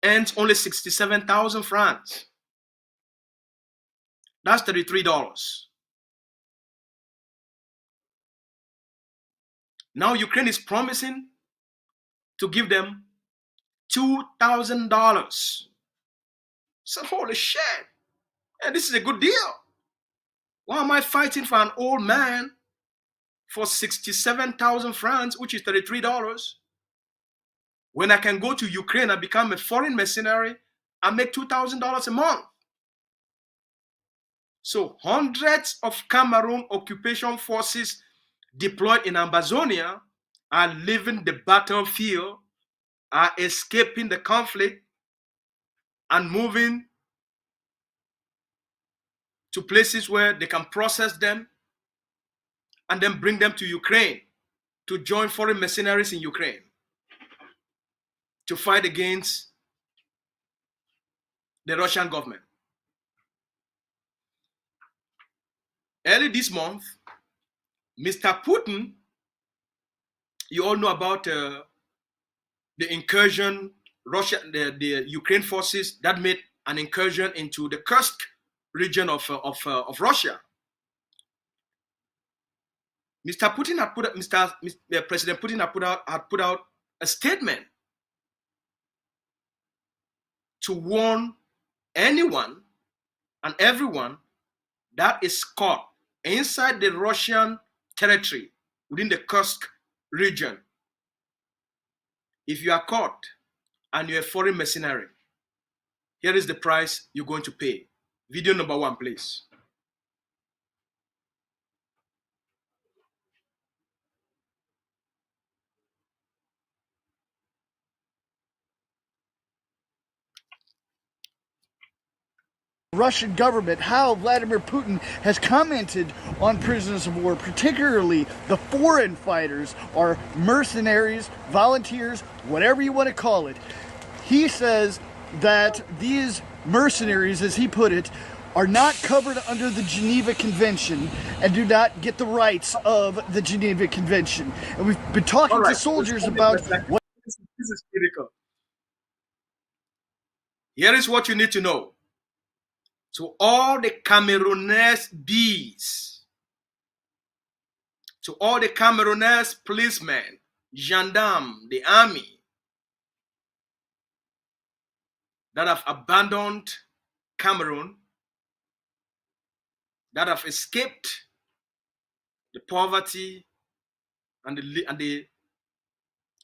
earns only 67,000 francs. That's $33. Now Ukraine is promising to give them $2,000. So holy shit, and this is a good deal. Why am I fighting for an old man for 67,000 francs, which is $33, when I can go to Ukraine and become a foreign mercenary and make $2,000 a month? So hundreds of Cameroon occupation forces deployed in Ambazonia are leaving the battlefield, are escaping the conflict, and moving to places where they can process them and then bring them to Ukraine to join foreign mercenaries in Ukraine to fight against the Russian government. Early this month, Mr. Putin, you all know about the incursion, the Ukraine forces that made an incursion into the Kursk region of Russia. President Putin had put out a statement to warn anyone and everyone that is caught inside the Russian territory within the Kursk region. If you are caught and you're a foreign mercenary, here is the price you're going to pay. Video number 1, please. Russian government, how Vladimir Putin has commented on prisoners of war, particularly the foreign fighters, are mercenaries, volunteers, whatever you want to call it. He says that these mercenaries, as he put it, are not covered under the Geneva Convention and do not get the rights of the Geneva Convention. And we've been talking to soldiers about what... This is critical. Here is what you need to know. To all the Cameroonese bees, to all the Cameroonese policemen, gendarmes, the army that have abandoned Cameroon, that have escaped the poverty and the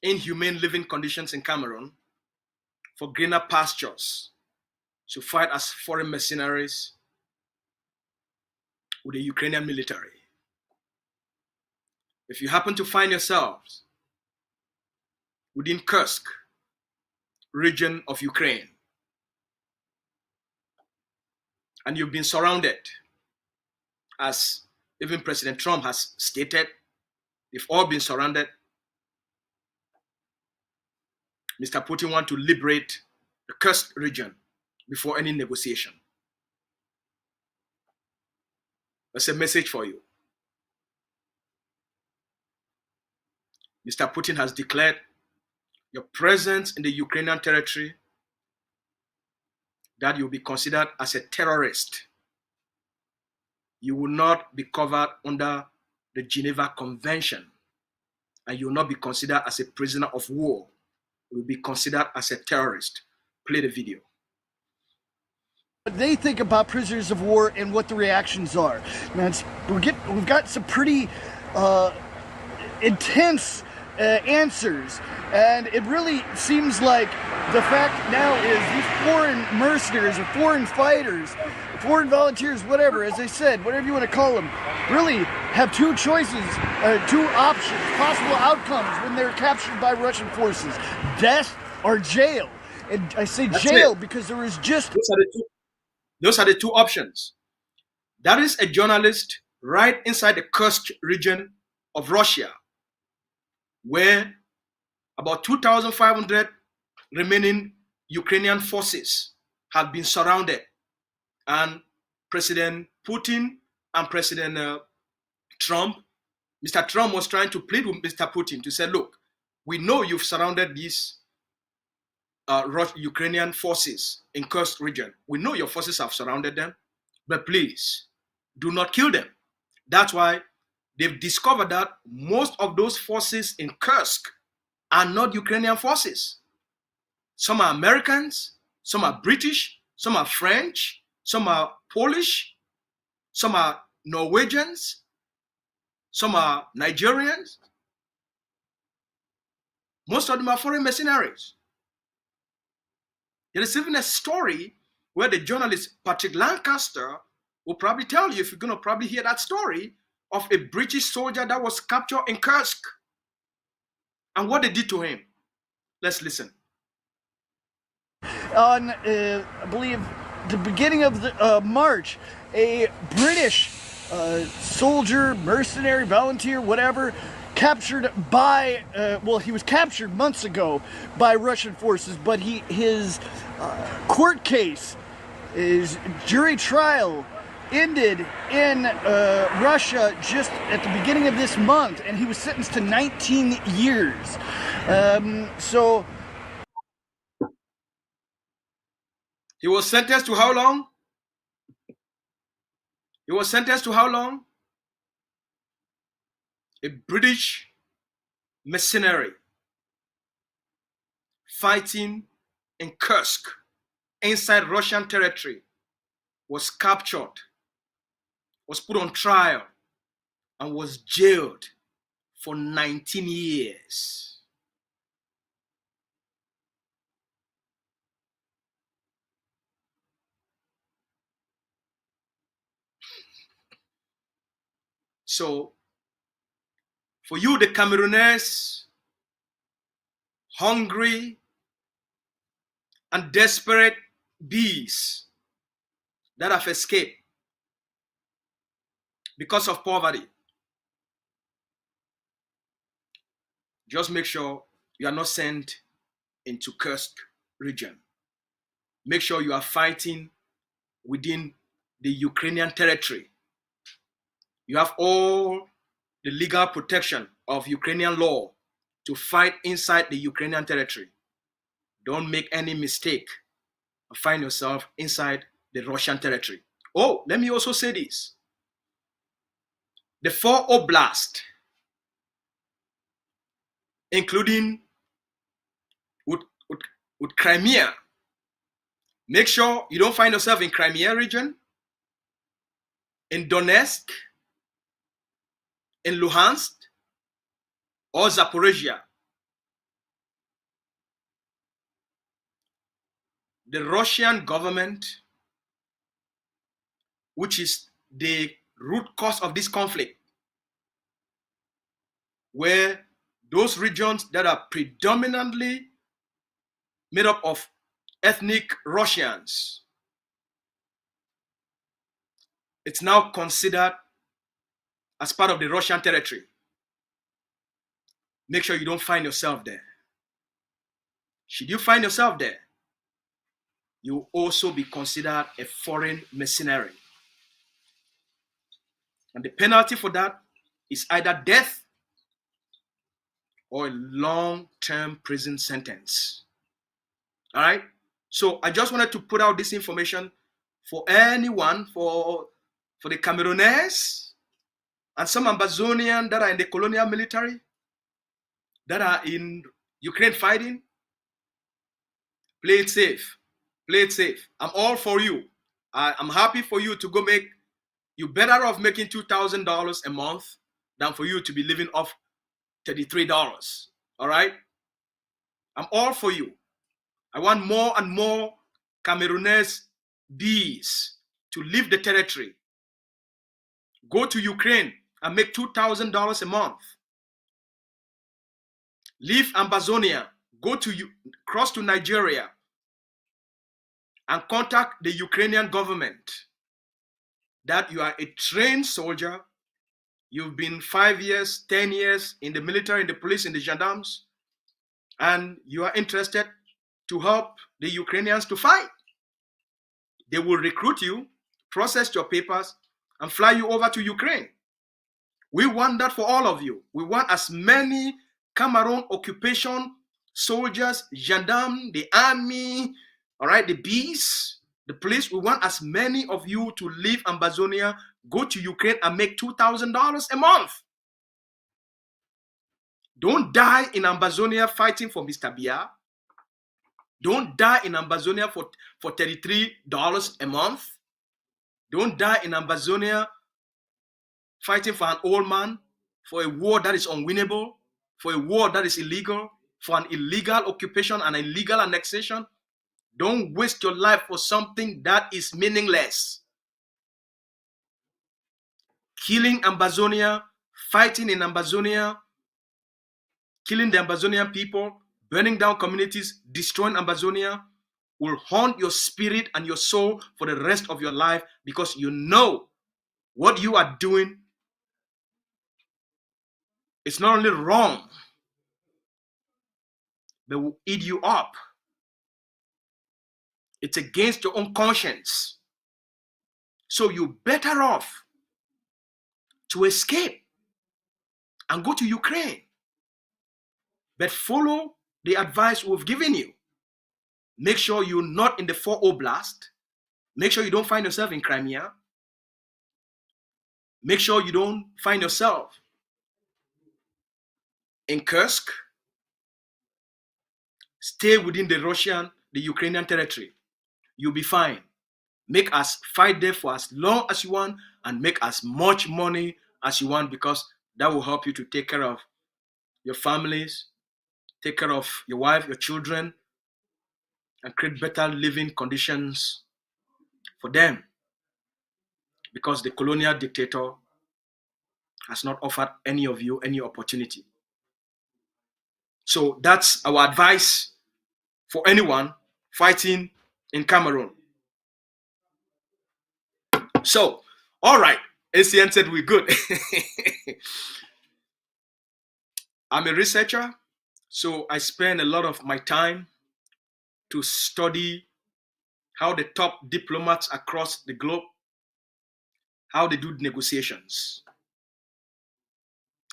inhumane living conditions in Cameroon for greener pastures, to fight as foreign mercenaries with the Ukrainian military. If you happen to find yourselves within Kursk, region of Ukraine. And you've been surrounded, as even President Trump has stated. They've all been surrounded. Mr. Putin wants to liberate the cursed region before any negotiation. That's a message for you. Mr. Putin has declared your presence in the Ukrainian territory that you'll be considered as a terrorist. You will not be covered under the Geneva Convention, and you will not be considered as a prisoner of war. You will be considered as a terrorist. Play the video. What they think about prisoners of war and what the reactions are. Man, we've got some pretty intense answers, and it really seems like the fact now is these foreign mercenaries or foreign fighters, foreign volunteers, whatever, as I said, whatever you want to call them, really have two choices, two options, possible outcomes when they're captured by Russian forces: death or jail. And I say jail because there is just... Those are the two options. That is a journalist right inside the cursed region of Russia, where about 2,500 remaining Ukrainian forces have been surrounded. And President Putin and President Trump, Mr. Trump was trying to plead with Mr. Putin to say, look, we know you've surrounded these Ukrainian forces in Kursk region. We know your forces have surrounded them, but please do not kill them. That's why they've discovered that most of those forces in Kursk are not Ukrainian forces. Some are Americans, some are British, some are French, some are Polish, some are Norwegians, some are Nigerians. Most of them are foreign mercenaries. There is even a story where the journalist Patrick Lancaster will probably tell you, if you're going to probably hear that story, of a British soldier that was captured in Kursk and what they did to him. Let's listen. On, I believe, the beginning of the, March, a British soldier, mercenary, volunteer, whatever, captured by, well, he was captured months ago by Russian forces, but his court case, his jury trial ended in Russia just at the beginning of this month, and he was sentenced to 19 years. So he was sentenced to how long? He was sentenced to how long? A British mercenary fighting in Kursk inside Russian territory was captured, was put on trial, and was jailed for 19 years. So, for you, the Camerooners, hungry and desperate bees that have escaped because of poverty, just make sure you are not sent into Kursk region. Make sure you are fighting within the Ukrainian territory. You have all the legal protection of Ukrainian law to fight inside the Ukrainian territory. Don't make any mistake and find yourself inside the Russian territory. Oh, let me also say this. The 4 oblasts, including with Crimea, make sure you don't find yourself in Crimea region, in Donetsk, in Luhansk, or Zaporizhia. The Russian government, which is the root cause of this conflict, where those regions that are predominantly made up of ethnic Russians. It's now considered as part of the Russian territory. Make sure you don't find yourself there. Should you find yourself there, you will also be considered a foreign mercenary. And the penalty for that is either death or a long-term prison sentence. All right? So I just wanted to put out this information for anyone, for the Cameroonese and some Ambazonians that are in the colonial military, that are in Ukraine fighting. Play it safe. Play it safe. I'm all for you. I'm happy for you to go make, you better off making $2,000 a month than for you to be living off $33. All right? I'm all for you. I want more and more Cameroonese bees to leave the territory. Go to Ukraine and make $2,000 a month. Leave Ambazonia. Go to cross to Nigeria and contact the Ukrainian government that you are a trained soldier. You've been 5 years, 10 years in the military, in the police, in the gendarmes, and you are interested to help the Ukrainians to fight. They will recruit you, process your papers, and fly you over to Ukraine. We want that for all of you. We want as many Cameroon occupation soldiers, gendarmes, the army, all right, the bees, the police. We want as many of you to leave Ambazonia, go to Ukraine and make $2,000 a month. Don't die in Ambazonia fighting for Mr. B.I.R. Don't die in Ambazonia for $33 a month. Don't die in Ambazonia fighting for an old man, for a war that is unwinnable, for a war that is illegal, for an illegal occupation and illegal annexation. Don't waste your life for something that is meaningless. Killing Ambazonia, fighting in Ambazonia, killing the Ambazonian people, burning down communities, destroying Ambazonia will haunt your spirit and your soul for the rest of your life, because you know what you are doing is not only wrong, but will eat you up. It's against your own conscience. So you're better off to escape and go to Ukraine. But follow the advice we've given you. Make sure you're not in the 4 Oblast. Make sure you don't find yourself in Crimea. Make sure you don't find yourself in Kursk. Stay within the Ukrainian territory. You'll be fine. Make us fight there for as long as you want and make as much money as you want, because that will help you to take care of your families, take care of your wife, your children, and create better living conditions for them, because the colonial dictator has not offered any of you any opportunity. So that's our advice for anyone fighting in Cameroon. So, all right, ACN said we're good. I'm a researcher, so I spend a lot of my time to study how the top diplomats across the globe, how they do negotiations.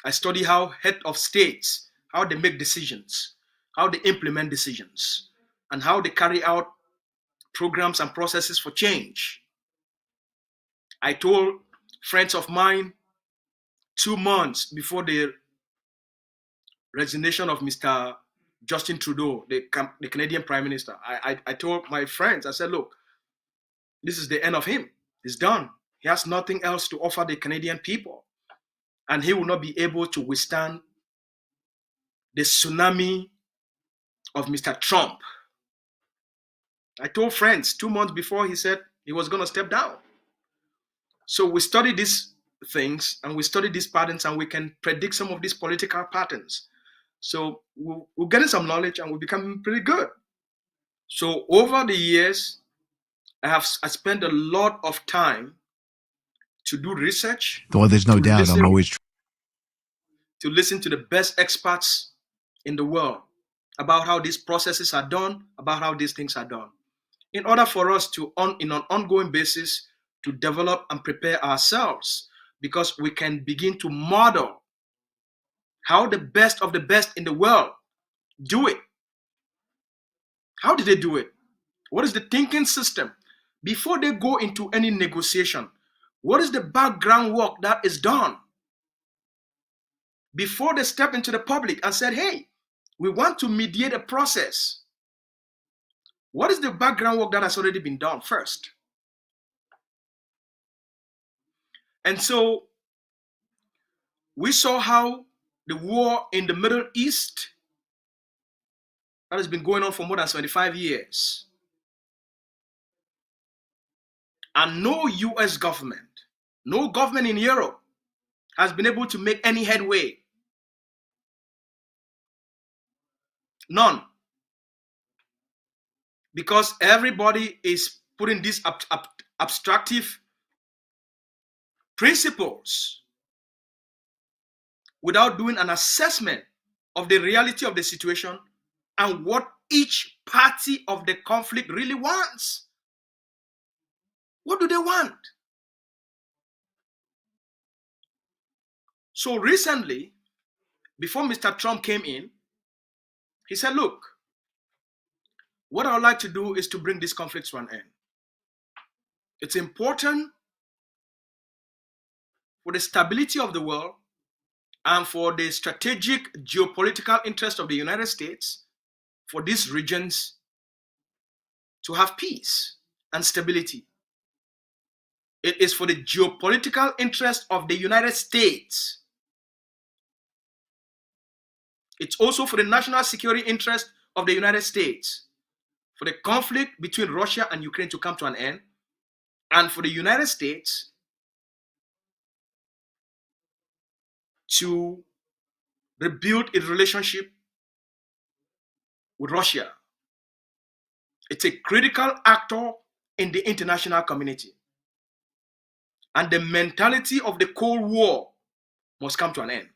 I study how head of states, how they make decisions, how they implement decisions, and how they carry out programs and processes for change. I told friends of mine 2 months before the resignation of Mr. Justin Trudeau, the Canadian Prime Minister, I told my friends, I said, look, this is the end of him. He's done. He has nothing else to offer the Canadian people. And he will not be able to withstand the tsunami of Mr. Trump. I told friends 2 months before he said he was going to step down. So we study these things and we study these patterns, and we can predict some of these political patterns. So we're getting some knowledge and we're becoming pretty good. So over the years, I spent a lot of time to do research. Though there's no doubt I'm always to listen to the best experts in the world about how these processes are done, about how these things are done, in order for us to, in an ongoing basis, to develop and prepare ourselves, because we can begin to model how the best of the best in the world do it. How did they do it? What is the thinking system? Before they go into any negotiation, what is the background work that is done? Before they step into the public and said, hey, we want to mediate a process. What is the background work that has already been done first? And so we saw how the war in the Middle East that has been going on for more than 75 years. And no US government, no government in Europe has been able to make any headway. None. Because everybody is putting these abstractive principles without doing an assessment of the reality of the situation and what each party of the conflict really wants. What do they want? So recently, before Mr. Trump came in, he said, look, what I would like to do is to bring this conflict to an end. It's important for the stability of the world and for the strategic geopolitical interest of the United States, for these regions to have peace and stability. It is for the geopolitical interest of the United States. It's also for the national security interest of the United States, for the conflict between Russia and Ukraine to come to an end, and for the United States to rebuild its relationship with Russia. It's a critical actor in the international community. And the mentality of the Cold War must come to an end.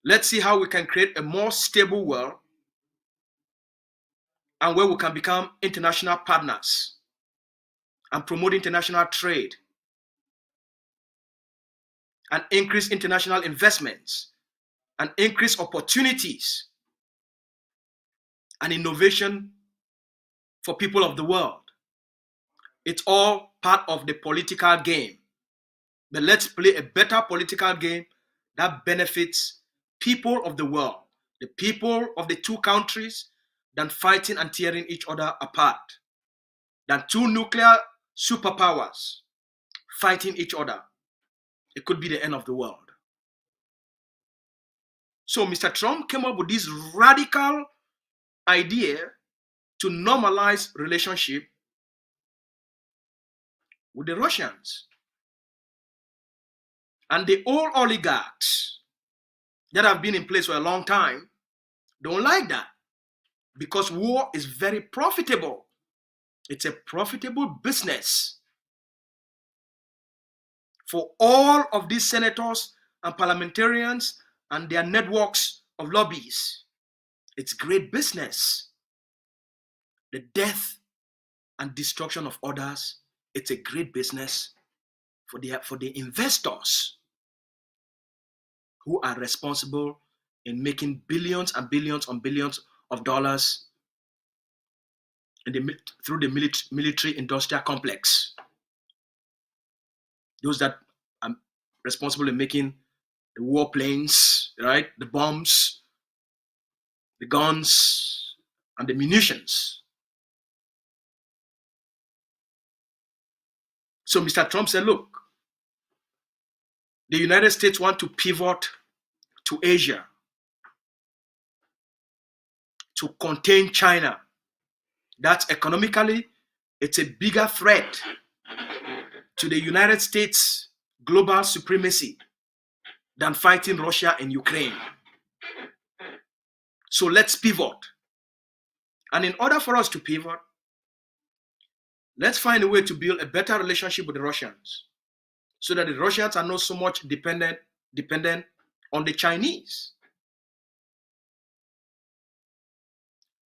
Let's see how we can create a more stable world and where we can become international partners and promote international trade and increase international investments and increase opportunities and innovation for people of the world. It's all part of the political game. But let's play a better political game that benefits people of the world, the people of the two countries, than fighting and tearing each other apart, than two nuclear superpowers fighting each other. It could be the end of the world. So Mr. Trump came up with this radical idea to normalize relationship with the Russians. And the old oligarchs that have been in place for a long time don't like that, because war is very profitable. It's a profitable business for all of these senators and parliamentarians and their networks of lobbies. It's great business. The death and destruction of others, it's a great business for the investors who are responsible in making billions and billions and billions of dollars through the military industrial complex. Those that are responsible in making the warplanes, right? The bombs, the guns, and the munitions. So Mr. Trump said, look, the United States want to pivot to Asia to contain China. That's economically, it's a bigger threat to the United States global supremacy than fighting Russia and Ukraine. So let's pivot. And in order for us to pivot, let's find a way to build a better relationship with the Russians so that the Russians are not so much dependent on the Chinese.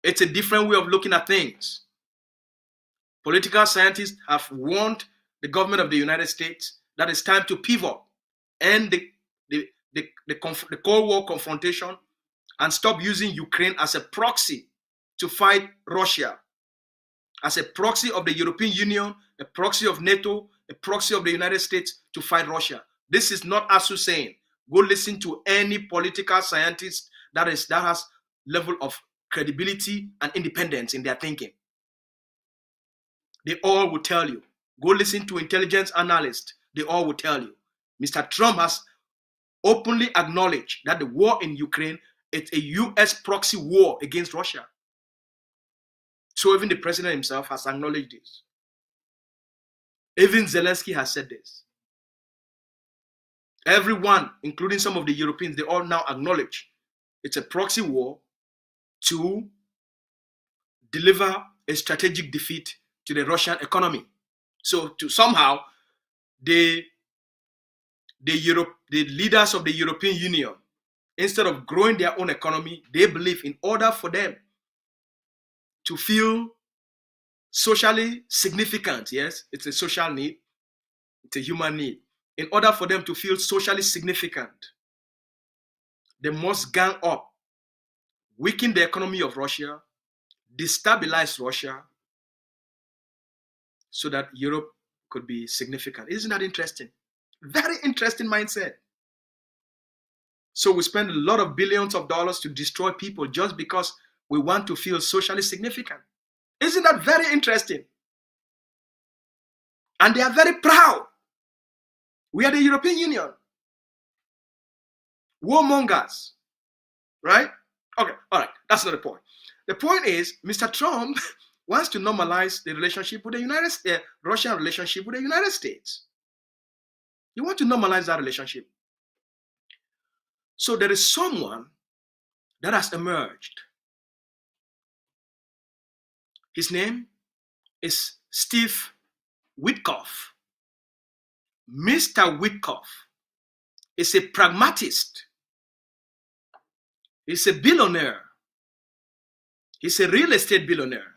It's a different way of looking at things. Political scientists have warned the government of the United States that it's time to pivot and the Cold War confrontation and stop using Ukraine as a proxy to fight Russia, as a proxy of the European Union, a proxy of NATO, a proxy of the United States to fight Russia. This is not ASU saying. Go listen to any political scientist that has level of credibility and independence in their thinking. They all will tell you. Go listen to intelligence analysts. They all will tell you. Mr. Trump has openly acknowledged that the war in Ukraine is a US proxy war against Russia. So even the president himself has acknowledged this. Even Zelensky has said this. Everyone, including some of the Europeans, they all now acknowledge it's a proxy war to deliver a strategic defeat to the Russian economy. So to somehow the leaders of the European Union, instead of growing their own economy, they believe in order for them to feel socially significant, yes, it's a social need, it's a human need. In order for them to feel socially significant, they must gang up, weaken the economy of Russia, destabilize Russia, so that Europe could be significant. Isn't that interesting? Very interesting mindset. So we spend a lot of billions of dollars to destroy people just because we want to feel socially significant. Isn't that very interesting? And they are very proud. We are the European Union. Warmongers. Right? Okay, all right. That's not the point. The point is, Mr. Trump wants to normalize the relationship with the United States, Russian relationship with the United States. You want to normalize that relationship. So there is someone that has emerged. His name is Steve Witkoff. Mr. Witkoff is a pragmatist. He's a billionaire. He's a real estate billionaire.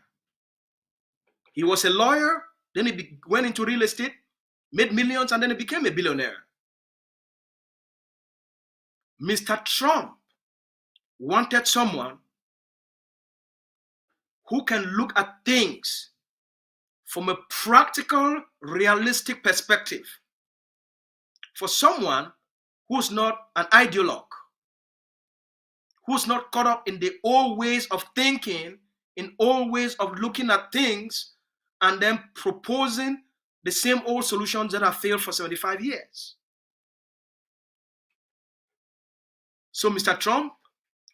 He was a lawyer, then he went into real estate, made millions, and then he became a billionaire. Mr. Trump wanted someone who can look at things from a practical, realistic perspective. For someone who's not an ideologue, who's not caught up in the old ways of thinking, in old ways of looking at things, and then proposing the same old solutions that have failed for 75 years. So Mr. Trump,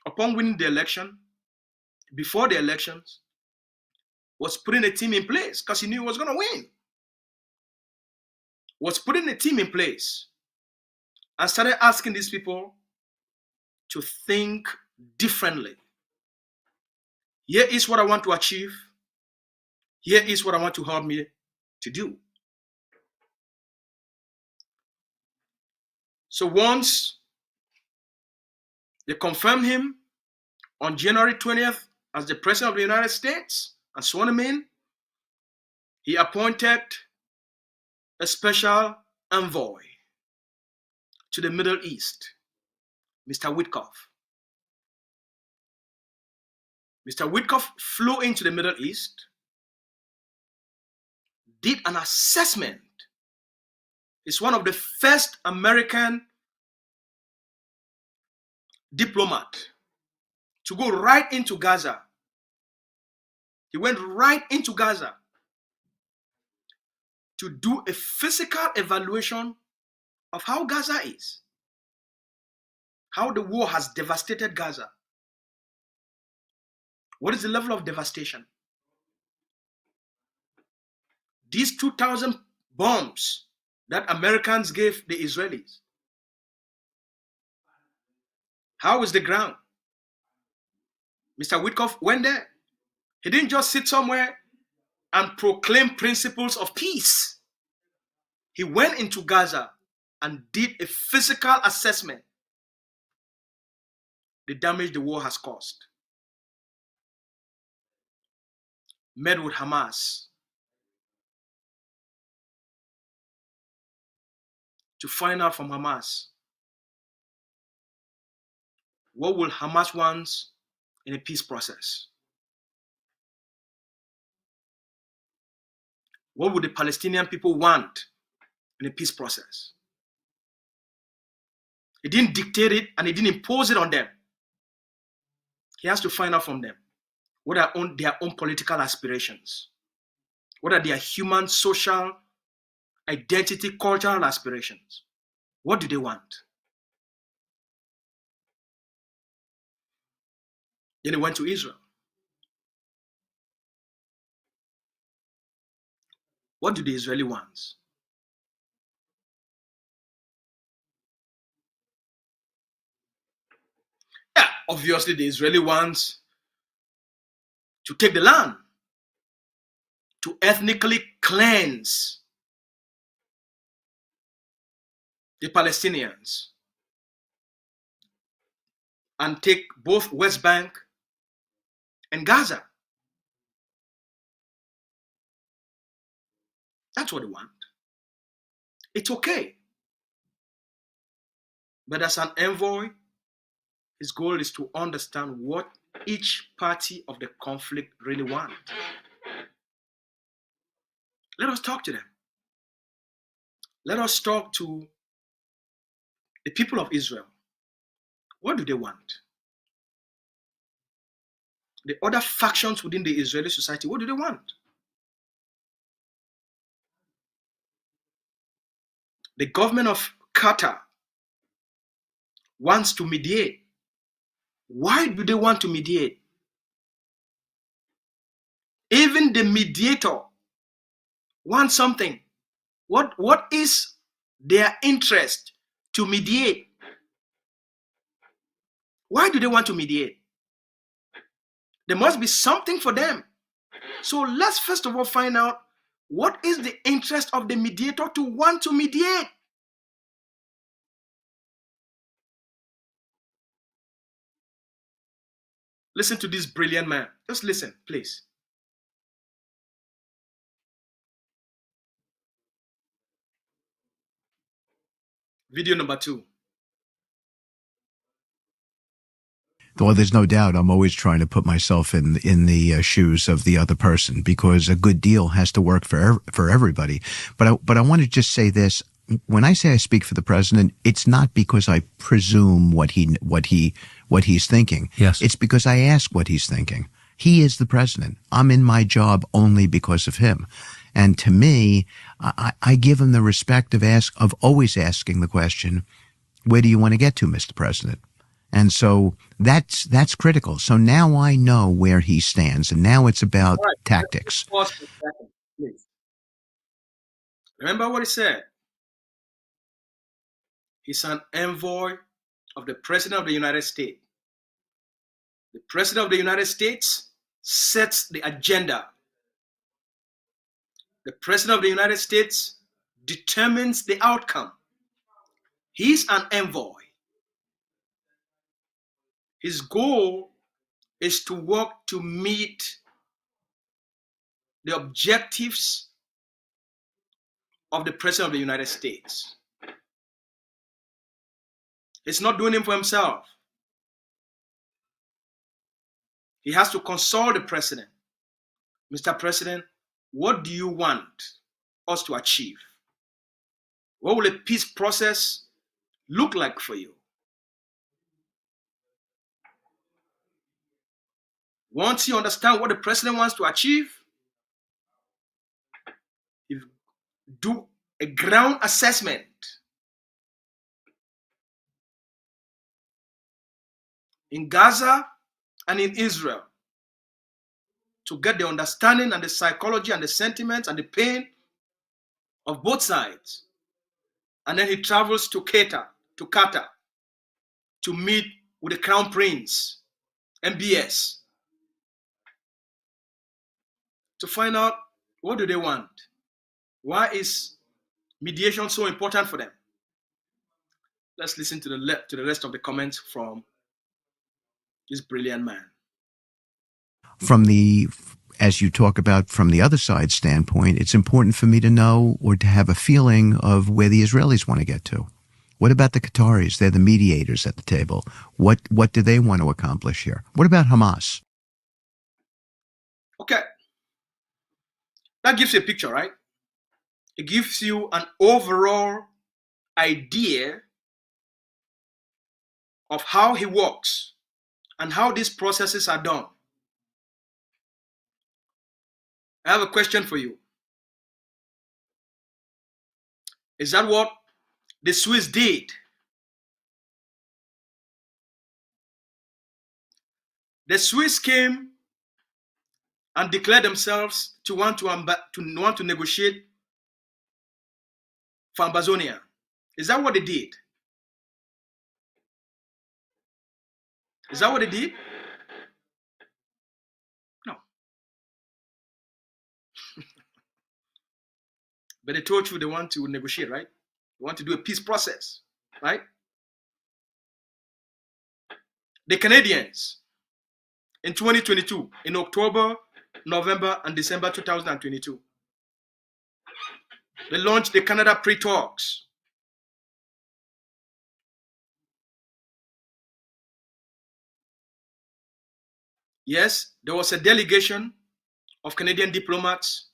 upon winning the election, before the elections, was putting a team in place because he knew he was going to win. Was putting a team in place and started asking these people to think differently. Here is what I want to achieve. Here is what I want to help me to do. So once they confirmed him on January 20th as the President of the United States and sworn him in, he appointed a special envoy to the Middle East, Mr. Witkoff. Mr. Witkoff flew into the Middle East, did an assessment. He's one of the first American diplomat to go right into Gaza. He went right into Gaza to do a physical evaluation of how Gaza is, how the war has devastated Gaza. What is the level of devastation? These 2,000 bombs that Americans gave the Israelis. How is the ground? Mr. Witkoff went there. He didn't just sit somewhere and proclaim principles of peace. He went into Gaza and did a physical assessment, the damage the war has caused. Met with Hamas to find out from Hamas, what will Hamas want in a peace process? What would the Palestinian people want in a peace process? He didn't dictate it and he didn't impose it on them. He has to find out from them what are their own political aspirations. What are their human, social, identity, cultural aspirations? What do they want? Then he went to Israel. What do the Israeli want? Yeah, obviously the Israeli wants to take the land, to ethnically cleanse the Palestinians and take both West Bank and Gaza. That's what they want. It's okay. But as an envoy, his goal is to understand what each party of the conflict really want. Let us talk to them. Let us talk to the people of Israel. What do they want? The other factions within the Israeli society, what do they want? The government of Qatar wants to mediate. Why do they want to mediate? Even the mediator wants something. What is their interest to mediate? Why do they want to mediate? There must be something for them. So let's first of all find out what is the interest of the mediator to want to mediate. Listen to this brilliant man. Just listen, please. Video number 2. Well, there's no doubt I'm always trying to put myself in the shoes of the other person, because a good deal has to work for everybody. But I want to just say this. When I say I speak for the president, it's not because I presume what he's thinking. Yes. It's because I ask what he's thinking. He is the president. I'm in my job only because of him. And to me, I give him the respect of always asking the question, where do you want to get to, Mr. President? And so that's critical. So now I know where he stands, and now it's about tactics. Pause for a second, please. Remember what he said. He's an envoy of the President of the United States. The President of the United States sets the agenda. The President of the United States determines the outcome. He's an envoy. His goal is to work to meet the objectives of the President of the United States. He's not doing it for himself. He has to consult the President. Mr. President, what do you want us to achieve? What will a peace process look like for you? Once you understand what the President wants to achieve, you do a ground assessment. In Gaza and in Israel, to get the understanding and the psychology and the sentiments and the pain of both sides. And then he travels to Qatar to meet with the Crown Prince, MBS, to find out what do they want. Why is mediation so important for them? Let's listen to the rest of the comments from this brilliant man. From the, as you talk about from the other side standpoint, it's important for me to know or to have a feeling of where the Israelis want to get to. What about the Qataris? They're the mediators at the table. What do they want to accomplish here? What about Hamas? Okay. That gives you a picture, right? It gives you an overall idea of how he works and how these processes are done. I have a question for you. Is that what the Swiss did? The Swiss came and declared themselves to want to negotiate for Ambazonia. Is that what they did? Is that what they did? No. But they told you they want to negotiate, right? They want to do a peace process, right? The Canadians in 2022, in October, November, and December 2022, they launched the Canada pre-talks. Yes, there was a delegation of Canadian diplomats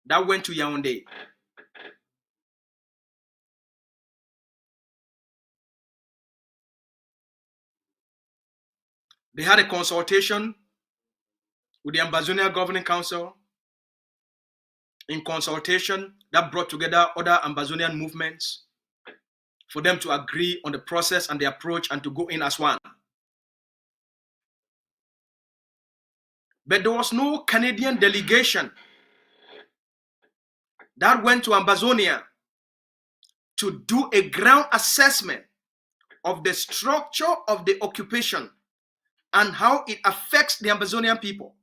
that went to Yaoundé. They had a consultation with the Ambazonia Governing Council, in consultation that brought together other Ambazonian movements for them to agree on the process and the approach and to go in as one. But there was no Canadian delegation that went to Ambazonia to do a ground assessment of the structure of the occupation and how it affects the Ambazonian people.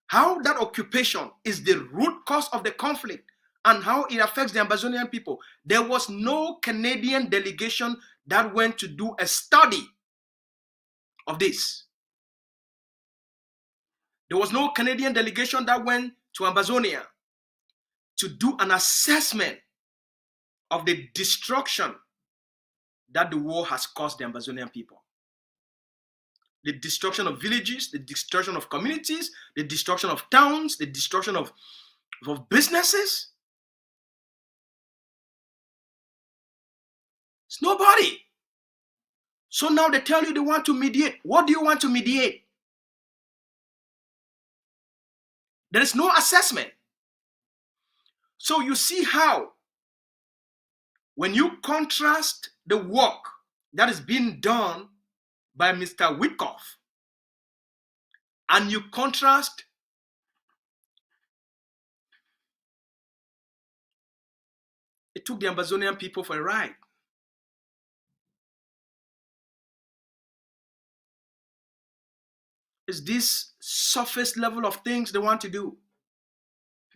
How that occupation is the root cause of the conflict and how it affects the Ambazonian people. There was no Canadian delegation that went to do a study of this. There was no Canadian delegation that went to Ambazonia to do an assessment of the destruction that the war has caused the Ambazonian people. The destruction of villages, the destruction of communities, the destruction of towns, the destruction of businesses. It's nobody. So now they tell you they want to mediate. What do you want to mediate? There is no assessment. So you see how, when you contrast the work that is being done by Mr. Witkoff, and you contrast it took the Ambazonian people for a ride. It's this surface level of things they want to do.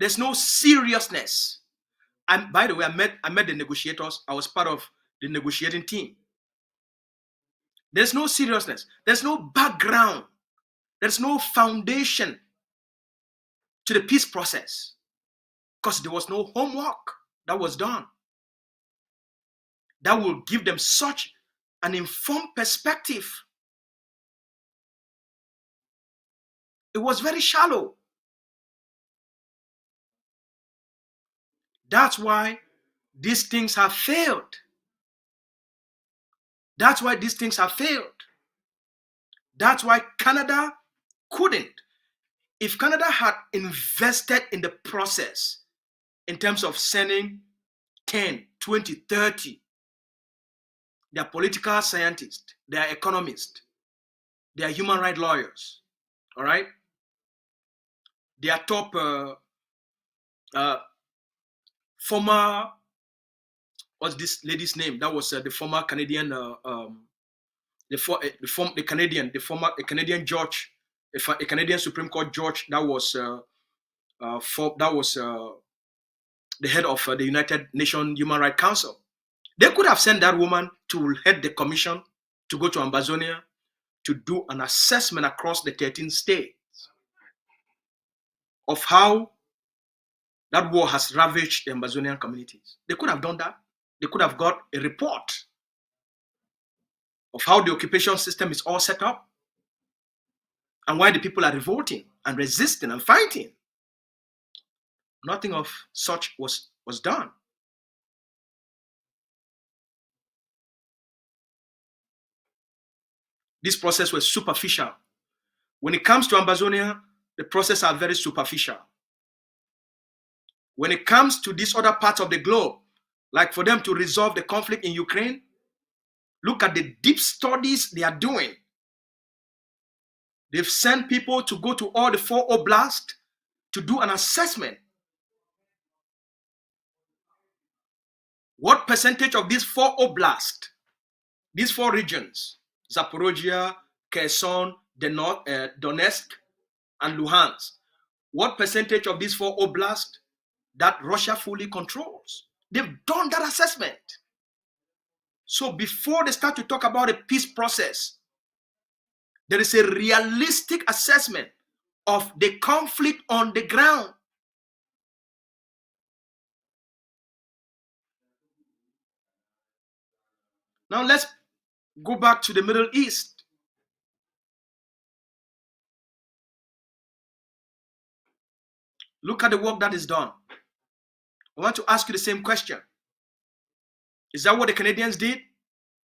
There's no seriousness. And by the way, I met the negotiators. I was part of the negotiating team. There's no seriousness. There's no background. There's no foundation to the peace process because there was no homework that was done that will give them such an informed perspective. It was very shallow. That's why these things have failed. That's why these things have failed. That's why Canada couldn't. If Canada had invested in the process in terms of sending 10, 20, 30, they are political scientists, they are economists, they are human rights lawyers, all right? They are top former, what's this lady's name? That was the former Canadian, the Canadian judge a Canadian Supreme Court judge that was the head of the United Nations Human Rights Council. They could have sent that woman to head the commission to go to Ambazonia to do an assessment across the 13 states of how that war has ravaged the Ambazonian communities. They could have done that. They could have got a report of how the occupation system is all set up and why the people are revolting and resisting and fighting. Nothing of such was done. This process was superficial. When it comes to Ambazonia, the processes are very superficial. When it comes to these other parts of the globe, like for them to resolve the conflict in Ukraine, look at the deep studies they are doing. They've sent people to go to all the 4 oblasts to do an assessment. What percentage of these 4 oblasts, these 4 regions, Zaporozhye, Kherson, Donetsk, and Luhansk, what percentage of these 4 oblasts that Russia fully controls? They've done that assessment. So before they start to talk about a peace process, there is a realistic assessment of the conflict on the ground. Now let's go back to the Middle East. Look at the work that is done. I want to ask you the same question. Is that what the Canadians did?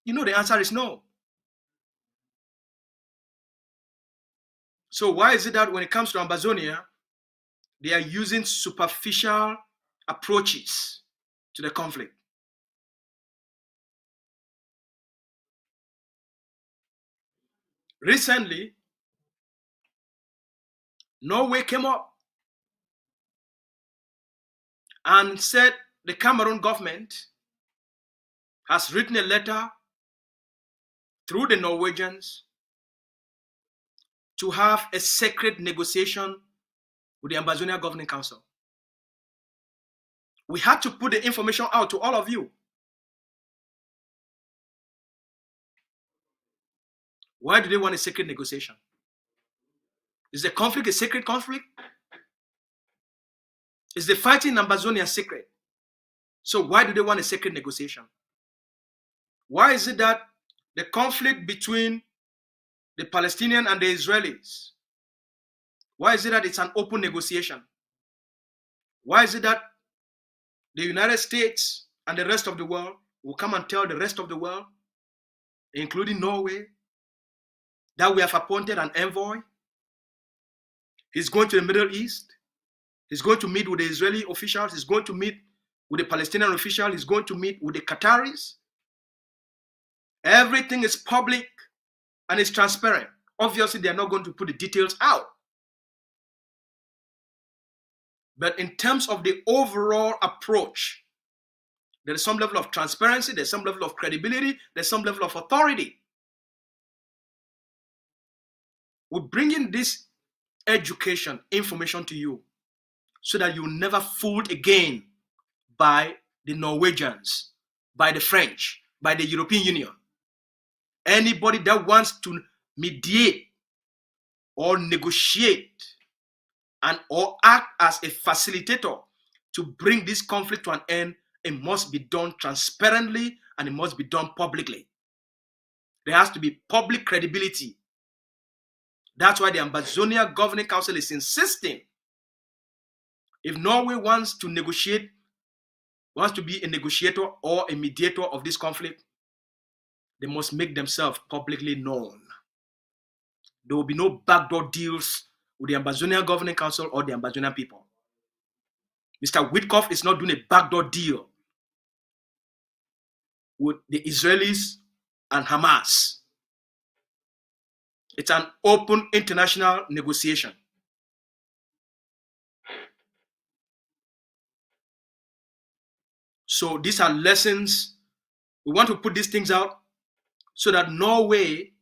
You know the answer is no. So why is it that when it comes to Ambazonia, they are using superficial approaches to the conflict? Recently, Norway came up and said the Cameroon government has written a letter through the Norwegians to have a secret negotiation with the Ambazonia Governing Council. We had to put the information out to all of you. Why do they want a secret negotiation? Is the conflict a secret conflict? Is the fighting in Ambazonia secret? So why do they want a secret negotiation? Why is it that the conflict between the Palestinians and the Israelis, why is it that it's an open negotiation? Why is it that the United States and the rest of the world will come and tell the rest of the world, including Norway, that we have appointed an envoy? He's going to the Middle East. He's going to meet with the Israeli officials. He's going to meet with the Palestinian officials. He's going to meet with the Qataris. Everything is public and it's transparent. Obviously, they're not going to put the details out. But in terms of the overall approach, there is some level of transparency, there's some level of credibility, there's some level of authority. We're bringing this education, information to you so that you're never fooled again by the Norwegians, by the French, by the European Union. Anybody that wants to mediate or negotiate and or act as a facilitator to bring this conflict to an end, it must be done transparently and it must be done publicly. There has to be public credibility. That's why the Ambazonia Governing Council is insisting, if Norway wants to negotiate, wants to be a negotiator or a mediator of this conflict, they must make themselves publicly known. There will be no backdoor deals with the Ambazonia Governing Council or the Ambazonian people. Mr. Witkoff is not doing a backdoor deal with the Israelis and Hamas. It's an open international negotiation. So these are lessons. We want to put these things out so that Norway,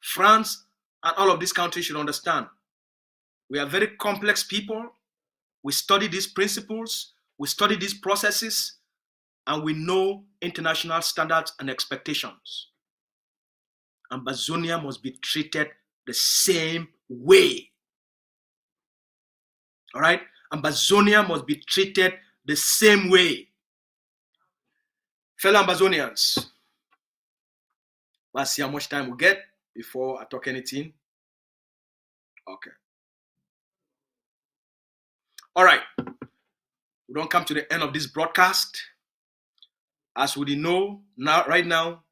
France, and all of these countries should understand We are very complex people. We study these principles, we study these processes, and we know international standards and expectations. Ambazonia must be treated the same way. All right? Ambazonia must be treated the same way. Fellow Ambazonians, let's see how much time we get before I talk anything. Okay. All right. We don't come to the end of this broadcast. As we know now, right now,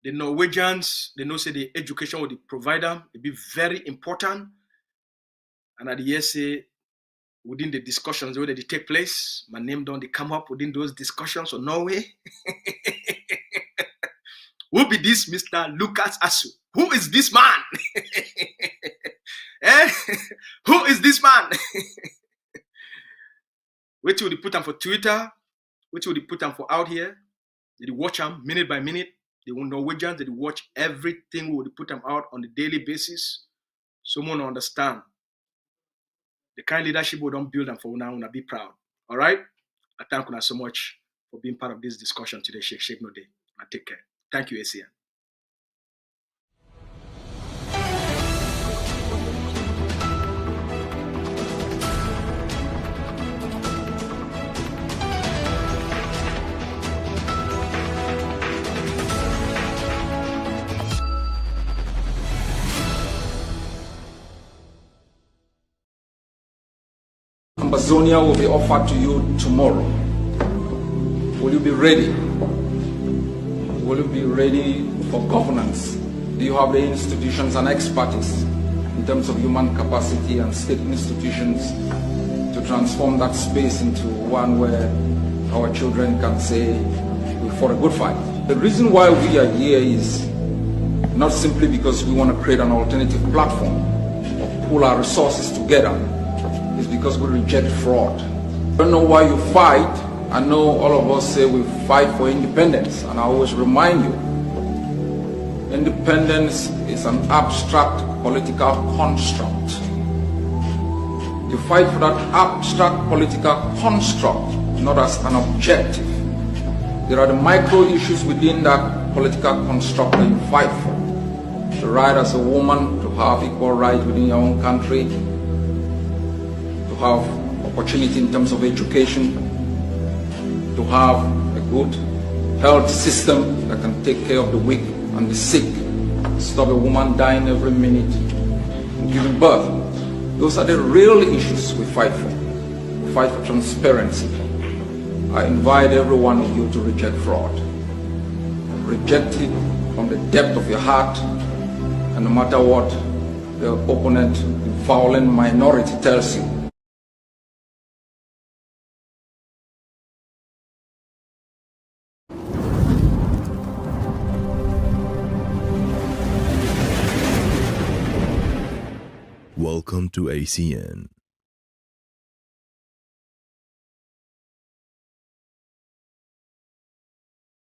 the Norwegians, they know say the education will provide them, it be very important. And at the essay, within the discussions where they take place, my name don't they come up within those discussions or Norway. Who be this Mr. Lucas Asu? Who is this man? Eh? Who is this man? Which will they put them for Twitter? Which will they put them for out here? Did you watch them minute by minute? The Norwegians, they watch everything we would put them out on a daily basis. Someone understand. The kind of leadership we don't build them for now, be proud. All right? I thank you so much for being part of this discussion today. Shake no day. And take care. Thank you, ACN. Ambazonia will be offered to you tomorrow. Will you be ready? Will you be ready for governance? Do you have the institutions and expertise in terms of human capacity and state institutions to transform that space into one where our children can say, we fought a good fight? The reason why we are here is not simply because we want to create an alternative platform or pull our resources together. It's because we reject fraud. I don't know why you fight. I know all of us say we fight for independence, and I always remind you, independence is an abstract political construct. You fight for that abstract political construct, not as an objective. There are the micro issues within that political construct that you fight for. The right as a woman to have equal rights within your own country, to have opportunity in terms of education, to have a good health system that can take care of the weak and the sick, stop a woman dying every minute and giving birth. Those are the real issues we fight for. We fight for transparency. I invite every one of you to reject fraud. Reject it from the depth of your heart, and no matter what the opponent, the violent minority tells you, Welcome to ACN.